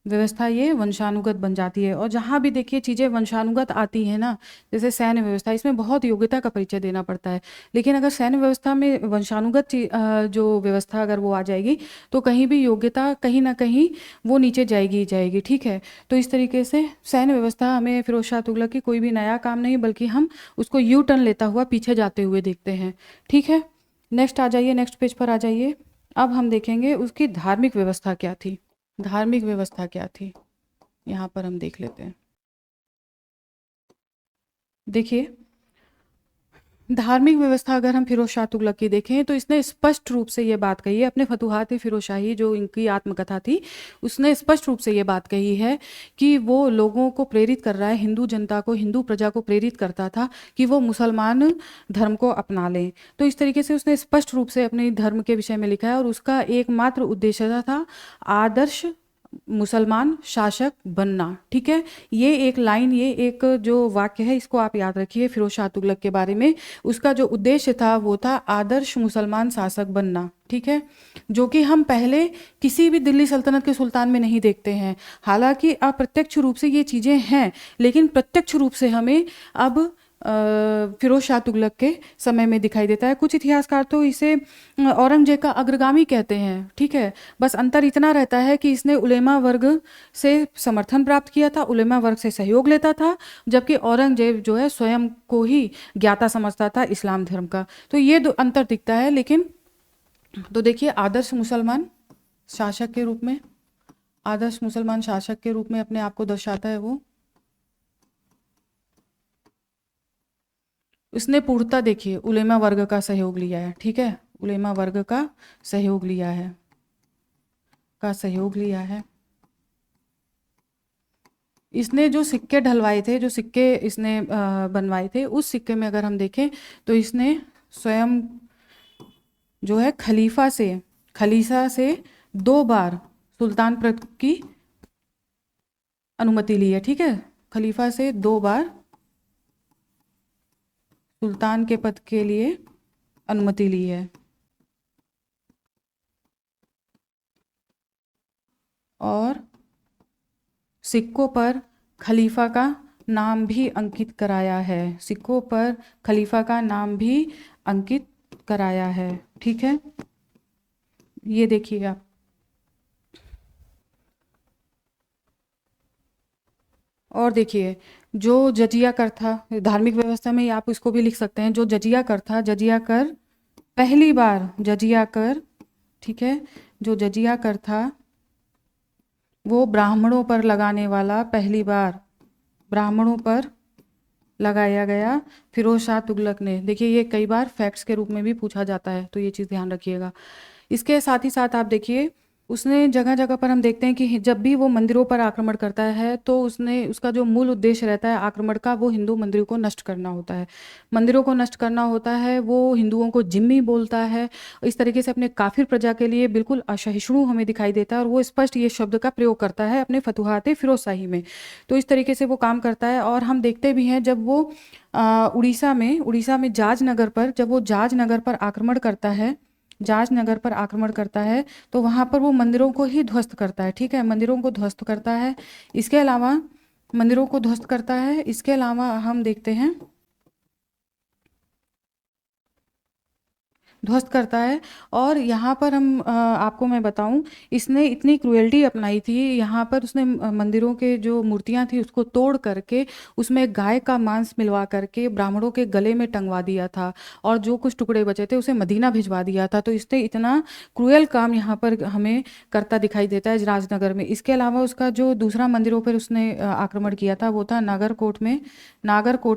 व्यवस्था, ये वंशानुगत बन जाती है। और जहाँ भी देखिए चीज़ें वंशानुगत आती हैं ना, जैसे सैन्य व्यवस्था, इसमें बहुत योग्यता का परिचय देना पड़ता है। लेकिन अगर सैन्य व्यवस्था में वंशानुगत जो व्यवस्था अगर वो आ जाएगी, तो कहीं भी योग्यता कहीं ना कहीं वो नीचे जाएगी ही जाएगी, ठीक है। तो इस तरीके से सैन्य व्यवस्था हमें फिरोज शाह तुगलक की कोई भी नया काम नहीं, बल्कि हम उसको यू टर्न लेता हुआ पीछे जाते हुए देखते हैं, ठीक है। नेक्स्ट आ जाइए, नेक्स्ट पेज पर आ जाइए। अब हम देखेंगे उसकी धार्मिक व्यवस्था क्या थी। धार्मिक व्यवस्था क्या थी, यहाँ पर हम देख लेते हैं। देखिए, धार्मिक व्यवस्था अगर हम फिरोज शाह तुगलक की देखें, तो इसने स्पष्ट रूप से ये बात कही है अपने फतुहात फिरोज शाही, जो इनकी आत्मकथा थी, उसने स्पष्ट रूप से ये बात कही है कि वो लोगों को प्रेरित कर रहा है, हिंदू जनता को, हिंदू प्रजा को प्रेरित करता था कि वो मुसलमान धर्म को अपना लें। तो इस तरीके से उसने स्पष्ट रूप से अपने धर्म के विषय में लिखा है, और उसका एकमात्र उद्देश्य था आदर्श मुसलमान शासक बनना, ठीक है। ये एक लाइन, ये एक जो वाक्य है, इसको आप याद रखिए फिरोज शाह तुगलक के बारे में। उसका जो उद्देश्य था वो था आदर्श मुसलमान शासक बनना, ठीक है। जो कि हम पहले किसी भी दिल्ली सल्तनत के सुल्तान में नहीं देखते हैं। हालांकि अप्रत्यक्ष रूप से ये चीज़ें हैं, लेकिन प्रत्यक्ष रूप से हमें अब फिरोज शाह तुगलक के समय में दिखाई देता है। कुछ इतिहासकार तो इसे औरंगजेब का अग्रगामी कहते हैं, ठीक है। बस अंतर इतना रहता है कि इसने उलेमा वर्ग से समर्थन प्राप्त किया था, उलेमा वर्ग से सहयोग लेता था, जबकि औरंगजेब जो है स्वयं को ही ज्ञाता समझता था इस्लाम धर्म का। तो ये दो अंतर दिखता है। लेकिन तो देखिए, आदर्श मुसलमान शासक के रूप में, आदर्श मुसलमान शासक के रूप में अपने आप को दर्शाता है वो। उसने पूर्णतः देखिए उलेमा वर्ग का सहयोग लिया है, ठीक है, उलेमा वर्ग का सहयोग लिया है, इसने जो सिक्के ढलवाए थे, जो सिक्के इसने बनवाए थे, उस सिक्के में अगर हम देखें तो इसने स्वयं जो है खलीफा से 2 बार सुल्तान पद की अनुमति ली है, ठीक है, खलीफा से 2 बार सुल्तान के पद के लिए अनुमति ली है। और सिक्कों पर खलीफा का नाम भी अंकित कराया है, सिक्कों पर खलीफा का नाम भी अंकित कराया है, ठीक है। ये देखिए आप, और देखिए जो जजिया कर था, धार्मिक व्यवस्था में आप इसको भी लिख सकते हैं, जो जजिया कर था, जजिया कर पहली बार, जजिया कर, ठीक है, जो जजिया कर था वो ब्राह्मणों पर लगाने वाला पहली बार ब्राह्मणों पर लगाया गया फिरोज शाह तुगलक ने। देखिए ये कई बार फैक्ट्स के रूप में भी पूछा जाता है, तो ये चीज़ ध्यान रखिएगा। इसके साथ ही साथ आप देखिए उसने जगह जगह पर हम देखते हैं कि जब भी वो मंदिरों पर आक्रमण करता है तो उसका जो मूल उद्देश्य रहता है आक्रमण का, वो हिंदू मंदिरों को नष्ट करना होता है, मंदिरों को नष्ट करना होता है। वो हिंदुओं को जिम्मी बोलता है, इस तरीके से अपने काफिर प्रजा के लिए बिल्कुल असहिष्णु हमें दिखाई देता है, और वो स्पष्ट ये शब्द का प्रयोग करता है अपने फतुहात फिरोजशाही में। तो इस तरीके से वो काम करता है। और हम देखते भी हैं जब वो उड़ीसा में जाज नगर पर, जब वो जाज नगर पर आक्रमण करता है, जाज नगर पर आक्रमण करता है, तो वहाँ पर वो मंदिरों को ही ध्वस्त करता है, ठीक है, मंदिरों को ध्वस्त करता है। इसके अलावा मंदिरों को ध्वस्त करता है, इसके अलावा हम देखते हैं ध्वस्त करता है। और यहाँ पर हम आपको मैं बताऊं, इसने इतनी क्रुएल्टी अपनाई थी यहाँ पर, उसने मंदिरों के जो मूर्तियाँ थी उसको तोड़ करके उसमें गाय का मांस मिलवा करके ब्राह्मणों के गले में टंगवा दिया था, और जो कुछ टुकड़े बचे थे उसे मदीना भिजवा दिया था। तो इसने इतना क्रूएल काम यहाँ पर हमें करता दिखाई देता है राजनगर में। इसके अलावा उसका जो दूसरा मंदिरों पर उसने आक्रमण किया था वो था नागरकोट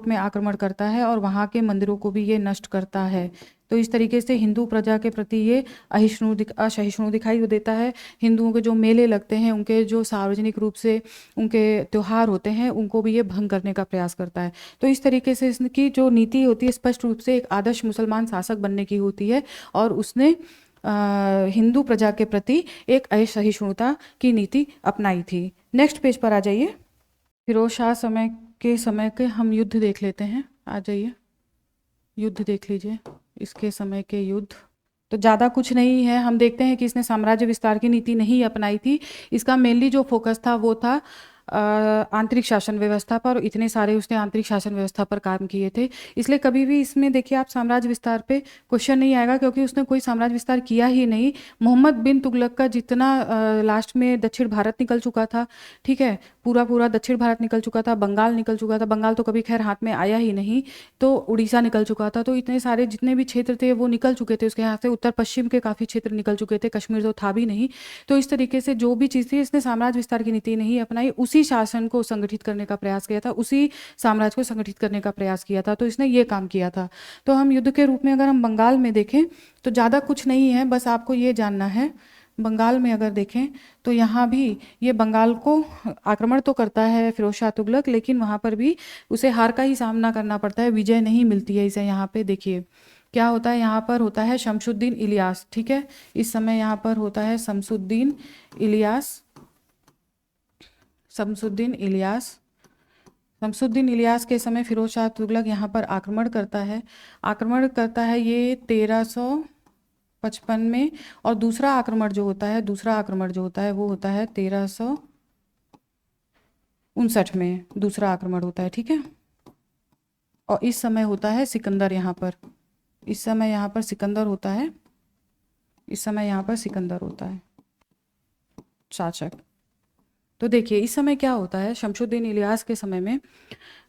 में आक्रमण करता है और वहाँ के मंदिरों को भी ये नष्ट करता है। तो इस तरीके से हिंदू प्रजा के प्रति ये असहिष्णु दिखाई देता है। हिंदुओं के जो मेले लगते हैं, उनके जो सार्वजनिक रूप से उनके त्यौहार होते हैं, उनको भी ये भंग करने का प्रयास करता है। तो इस तरीके से इसकी जो नीति होती है स्पष्ट रूप से एक आदर्श मुसलमान शासक बनने की होती है, और उसने हिंदू प्रजा के प्रति एक असहिष्णुता की नीति अपनाई थी। नेक्स्ट पेज पर आ जाइए। फिरोज शाह समय के हम युद्ध देख लेते हैं, आ जाइए, युद्ध देख लीजिए, इसके समय के युद्ध। तो ज़्यादा कुछ नहीं है, हम देखते हैं कि इसने साम्राज्य विस्तार की नीति नहीं अपनाई थी। इसका मेनली जो फोकस था वो था आंतरिक शासन व्यवस्था पर, इतने सारे उसने आंतरिक शासन व्यवस्था पर काम किए थे। इसलिए कभी भी इसमें देखिए आप साम्राज्य विस्तार पे क्वेश्चन नहीं आएगा, क्योंकि उसने कोई साम्राज्य विस्तार किया ही नहीं। मोहम्मद बिन तुगलक का जितना लास्ट में दक्षिण भारत निकल चुका था, ठीक है, पूरा दक्षिण भारत निकल चुका था, बंगाल निकल चुका था, बंगाल तो कभी खैर हाथ में आया ही नहीं, तो उड़ीसा निकल चुका था। तो इतने सारे जितने भी क्षेत्र थे वो निकल चुके थे उसके हाथ से, उत्तर पश्चिम के काफ़ी क्षेत्र निकल चुके थे, कश्मीर तो था भी नहीं। तो इस तरीके से जो भी चीज़ थी, इसने साम्राज्य विस्तार की नीति नहीं अपनाई, उसी शासन को संगठित करने का प्रयास किया था, उसी साम्राज्य को संगठित करने का प्रयास किया था। तो इसने ये काम किया था। तो हम युद्ध के रूप में अगर हम बंगाल में देखें तो ज़्यादा कुछ नहीं है, बस आपको ये जानना है, बंगाल में अगर देखें तो यहाँ भी ये बंगाल को आक्रमण तो करता है फिरोज शाह तुगलक, लेकिन वहाँ पर भी उसे हार का ही सामना करना पड़ता है, विजय नहीं मिलती है इसे। यहाँ पे देखिए क्या होता है, यहाँ पर होता है शमसुद्दीन इलियास, ठीक है, इस समय यहाँ पर होता है शमसुद्दीन इलियास के समय फिरोज शाह तुगलक यहाँ पर आक्रमण करता है ये 1355 में। और दूसरा आक्रमण जो होता है वो होता है 1359 में, दूसरा आक्रमण होता है, ठीक है। और इस समय होता है सिकंदर यहाँ पर, इस समय यहाँ पर सिकंदर होता है शासक। तो देखिए इस समय क्या होता है, शमसुद्दीन इलियास के समय में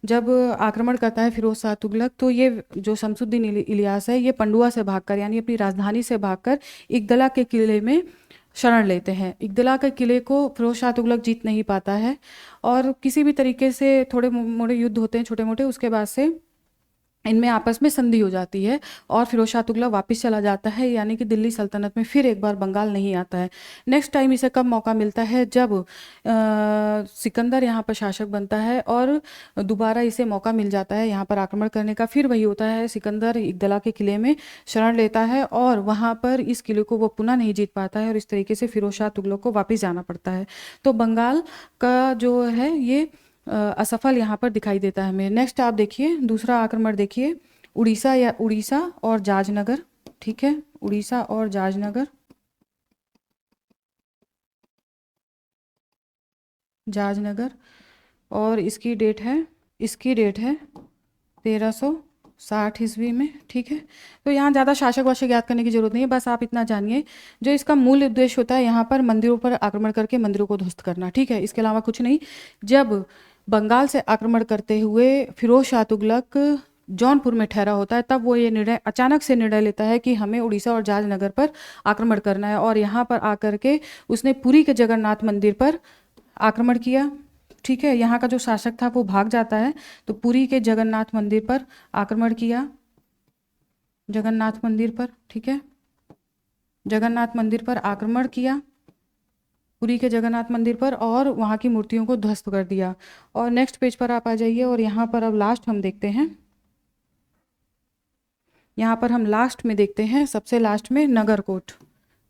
जब आक्रमण करता है फिरोज शाह तुगलक, तो ये जो शमसुद्दीन इलियास है ये पंडुआ से भागकर, यानी अपनी राजधानी से भागकर इकदला के किले में शरण लेते हैं। इकदला के किले को फिरोज शाह तुगलक जीत नहीं पाता है, और किसी भी तरीके से थोड़े मोड़े युद्ध होते हैं छोटे मोटे, उसके बाद से इनमें आपस में संधि हो जाती है और फिरोज शाह तुगलक वापस चला जाता है, यानी कि दिल्ली सल्तनत में फिर एक बार बंगाल नहीं आता है। नेक्स्ट टाइम इसे कब मौका मिलता है, जब सिकंदर यहाँ पर शासक बनता है और दोबारा इसे मौका मिल जाता है यहाँ पर आक्रमण करने का। फिर वही होता है, सिकंदर इकदला के किले में शरण लेता है और वहाँ पर इस किले को वो पुनः नहीं जीत पाता है और इस तरीके से फिरोज शाह तुगलक को वापस जाना पड़ता है। तो बंगाल का जो है ये असफल यहाँ पर दिखाई देता है हमें। नेक्स्ट आप देखिए, दूसरा आक्रमण देखिए, उड़ीसा और जाजनगर। ठीक है, उड़ीसा और जाजनगर, जाजनगर, और इसकी डेट है 1360 ईस्वी में। ठीक है, तो यहाँ ज़्यादा शासक वासक याद करने की जरूरत नहीं है, बस आप इतना जानिए जो इसका मूल उद्देश्य होता है यहाँ पर मंदिरों पर आक्रमण करके मंदिरों को ध्वस्त करना। ठीक है, इसके अलावा कुछ नहीं। जब बंगाल से आक्रमण करते हुए फिरोज शाह तुगलक जौनपुर में ठहरा होता है, तब वो ये निर्णय अचानक से निर्णय लेता है कि हमें उड़ीसा और जाजनगर पर आक्रमण करना है, और यहाँ पर आकर के उसने पुरी के जगन्नाथ मंदिर पर आक्रमण किया। ठीक है, यहाँ का जो शासक था वो भाग जाता है, तो पुरी के जगन्नाथ मंदिर पर आक्रमण किया, जगन्नाथ मंदिर पर। ठीक है, जगन्नाथ मंदिर पर आक्रमण किया, पुरी के जगन्नाथ मंदिर पर, और वहाँ की मूर्तियों को ध्वस्त कर दिया। और नेक्स्ट पेज पर आप आ जाइए, और यहाँ पर अब लास्ट हम देखते हैं, यहाँ पर हम लास्ट में देखते हैं, सबसे लास्ट में नगरकोट।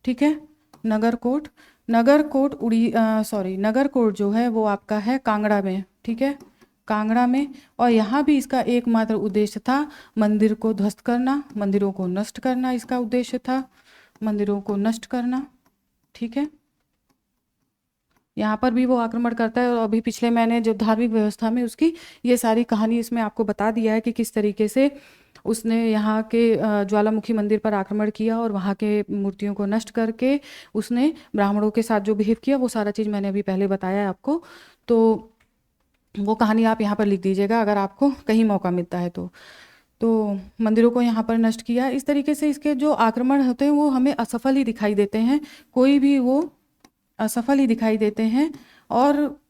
ठीक है, नगरकोट, नगरकोट जो है वो आपका है कांगड़ा में। ठीक है, कांगड़ा में, और यहाँ भी इसका एकमात्र उद्देश्य था मंदिर को ध्वस्त करना, मंदिरों को नष्ट करना, इसका उद्देश्य था मंदिरों को नष्ट करना। ठीक है, यहाँ पर भी वो आक्रमण करता है, और अभी पिछले मैंने जो धार्मिक व्यवस्था में उसकी ये सारी कहानी इसमें आपको बता दिया है कि किस तरीके से उसने यहाँ के ज्वालामुखी मंदिर पर आक्रमण किया और वहाँ के मूर्तियों को नष्ट करके उसने ब्राह्मणों के साथ जो बिहेव किया, वो सारा चीज़ मैंने अभी पहले बताया है आपको। तो वो कहानी आप यहाँ पर लिख दीजिएगा अगर आपको कहीं मौका मिलता है तो मंदिरों को यहाँ पर नष्ट किया। इस तरीके से इसके जो आक्रमण होते हैं वो हमें असफल ही दिखाई देते हैं, कोई भी वो असफल ही दिखाई देते हैं, और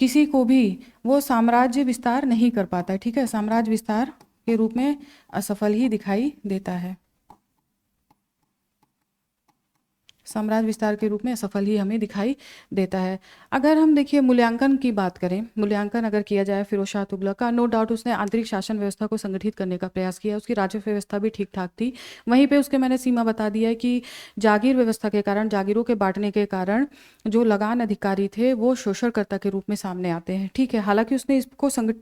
किसी को भी वो साम्राज्य विस्तार नहीं कर पाता है। ठीक है, साम्राज्य विस्तार के रूप में असफल ही दिखाई देता है, साम्राज्य विस्तार के रूप में असफल ही हमें दिखाई देता है। अगर हम देखिए मूल्यांकन की बात करें, मूल्यांकन अगर किया जाए फिरोज शाह तुगलक का, नो डाउट उसने आंतरिक शासन व्यवस्था को संगठित करने का प्रयास किया, उसकी राजस्व व्यवस्था भी ठीक ठाक थी। वहीं पे उसके मैंने सीमा बता दिया है कि जागीर व्यवस्था के कारण, जागीरों के बांटने के कारण जो लगान अधिकारी थे वो शोषणकर्ता के रूप में सामने आते हैं। ठीक है, हालांकि उसने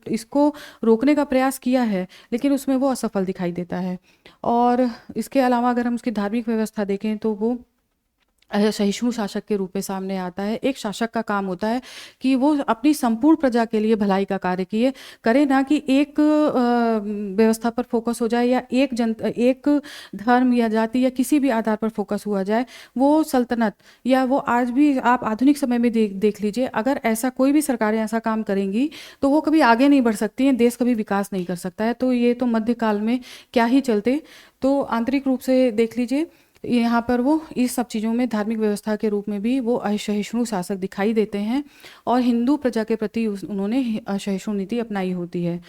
इसको रोकने का प्रयास किया है, लेकिन उसमें वो असफल दिखाई देता है। और इसके अलावा अगर हम उसकी धार्मिक व्यवस्था देखें तो वो सहिष्णु शासक के रूप में सामने आता है। एक शासक का काम होता है कि वो अपनी संपूर्ण प्रजा के लिए भलाई का कार्य करे, ना कि एक व्यवस्था पर फोकस हो जाए, या एक धर्म या जाति या किसी भी आधार पर फोकस हुआ जाए। वो सल्तनत, या वो आज भी आप आधुनिक समय में देख लीजिए, अगर ऐसा कोई भी सरकारें ऐसा काम करेंगी तो वो कभी आगे नहीं बढ़ सकती हैं, देश कभी विकास नहीं कर सकता है। तो ये तो मध्यकाल में क्या ही चलते। तो आंतरिक रूप से देख लीजिए, यहाँ पर वो इस सब चीज़ों में धार्मिक व्यवस्था के रूप में भी वो असहिष्णु शासक दिखाई देते हैं, और हिंदू प्रजा के प्रति उन्होंने असहिष्णु नीति अपनाई होती है।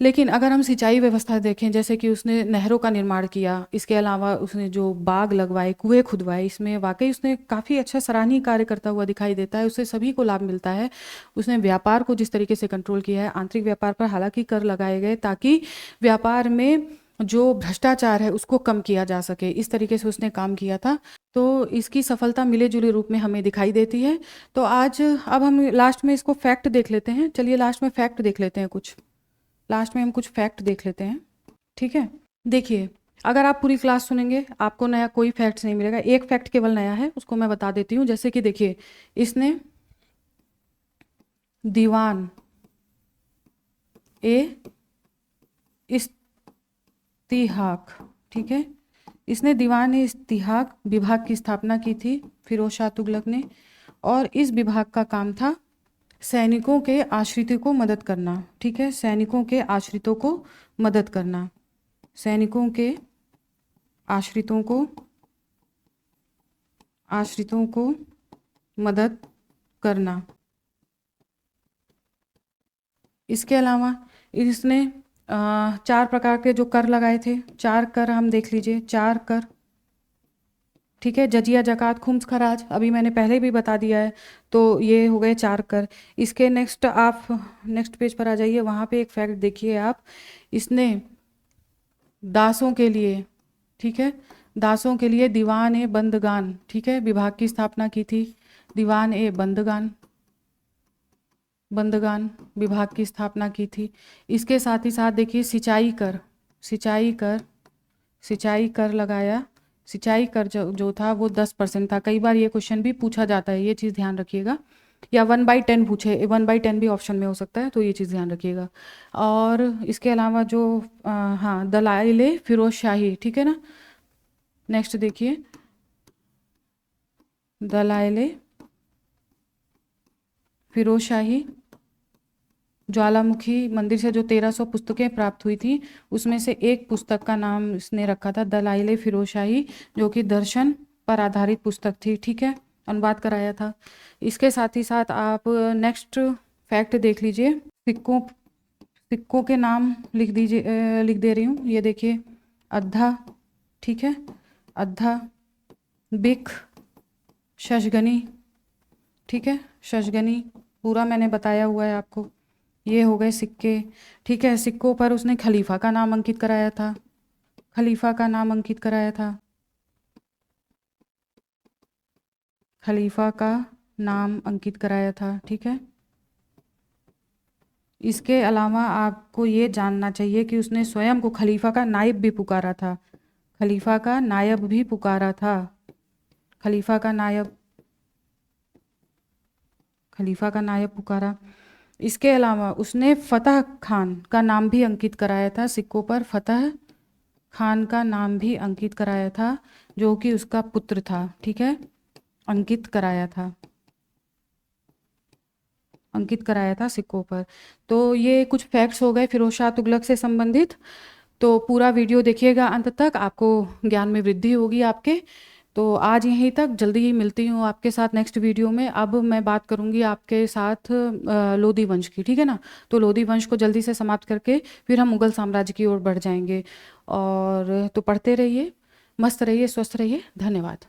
लेकिन अगर हम सिंचाई व्यवस्था देखें, जैसे कि उसने नहरों का निर्माण किया, इसके अलावा उसने जो बाग लगवाए, कुएं खुदवाए, इसमें वाकई उसने काफ़ी अच्छा सराहनीय कार्य करता हुआ दिखाई देता है, उससे सभी को लाभ मिलता है। उसने व्यापार को जिस तरीके से कंट्रोल किया है, आंतरिक व्यापार पर हालांकि कर लगाए गए ताकि व्यापार में जो भ्रष्टाचार है उसको कम किया जा सके, इस तरीके से उसने काम किया था। तो इसकी सफलता मिले जुले रूप में हमें दिखाई देती है। तो आज अब हम लास्ट में इसको फैक्ट देख लेते हैं। चलिए लास्ट में फैक्ट देख लेते हैं, लास्ट में हम कुछ फैक्ट देख लेते हैं। ठीक है, देखिए, अगर आप पूरी क्लास सुनेंगे आपको नया कोई फैक्ट्स नहीं मिलेगा, एक फैक्ट केवल नया है, उसको मैं बता देती हूँ। जैसे कि देखिए, इसने दीवान ए इस्तिहाक, ठीक है, इसने दीवान इस्तिहाक विभाग की स्थापना की थी फिरोज शाह तुगलक ने, और इस विभाग का काम था सैनिकों के आश्रितों को मदद करना। ठीक है, सैनिकों के आश्रितों को मदद करना, सैनिकों के आश्रितों को मदद करना। इसके अलावा इसने चार प्रकार के जो कर लगाए थे, चार कर हम देख लीजिए, चार कर, ठीक है। जजिया, जकात, खुम्स, खराज अभी मैंने पहले भी बता दिया है, तो ये हो गए चार कर। इसके नेक्स्ट आप नेक्स्ट पेज पर आ जाइए, वहाँ पे एक फैक्ट देखिए आप, इसने दासों के लिए, ठीक है, दासों के लिए दीवान ए बंदगान, ठीक है, विभाग की स्थापना की थी। दीवान ए बंदगान, बंदगान विभाग की स्थापना की थी। इसके साथ ही साथ देखिए सिंचाई कर, सिंचाई कर, सिंचाई कर लगाया। सिंचाई कर जो था वो 10% था। कई बार ये क्वेश्चन भी पूछा जाता है, ये चीज़ ध्यान रखिएगा, या 1/10 पूछे, 1/10 भी ऑप्शन में हो सकता है, तो ये चीज़ ध्यान रखिएगा। और इसके अलावा जो हाँ, दलाइल फिरोज शाही, ठीक है ना। नेक्स्ट देखिए, दलाइल फिरोज शाही, ज्वालामुखी मंदिर से जो 1300 पुस्तकें प्राप्त हुई थी, उसमें से एक पुस्तक का नाम इसने रखा था दलाइल फिरोज शाही, जो कि दर्शन पर आधारित पुस्तक थी, ठीक है, अनुवाद कराया था। इसके साथ ही साथ आप नेक्स्ट फैक्ट देख लीजिए, सिक्कों सिक्कों के नाम लिख दीजिए, लिख दे रही हूँ, ये देखिए, अद्धा, ठीक है, अद्धा, बिक, शशगनी, ठीक है, शशगनी पूरा मैंने बताया हुआ है आपको। ये हो गए सिक्के, ठीक है। सिक्कों पर उसने खलीफा का नाम अंकित कराया था, खलीफा का नाम अंकित कराया था, खलीफा का नाम अंकित कराया था, ठीक है। इसके अलावा आपको ये जानना चाहिए कि उसने स्वयं को खलीफा का नायब भी पुकारा था, खलीफा का नायब भी पुकारा था, खलीफा का नायब, खलीफा का नायब पुकारा। इसके अलावा उसने फतह खान का नाम भी अंकित कराया था, सिक्कों पर फतह खान का नाम भी अंकित कराया था, जो कि उसका पुत्र था, ठीक है, अंकित कराया था, अंकित कराया था सिक्कों पर। तो ये कुछ फैक्ट्स हो गए फिरोज शाह तुगलक से संबंधित। तो पूरा वीडियो देखिएगा अंत तक, आपको ज्ञान में वृद्धि होगी आपके। तो आज यहीं तक, जल्दी ही मिलती हूँ आपके साथ नेक्स्ट वीडियो में। अब मैं बात करूँगी आपके साथ लोधी वंश की, ठीक है ना। तो लोधी वंश को जल्दी से समाप्त करके फिर हम मुगल साम्राज्य की ओर बढ़ जाएंगे। और तो पढ़ते रहिए, मस्त रहिए, स्वस्थ रहिए, धन्यवाद।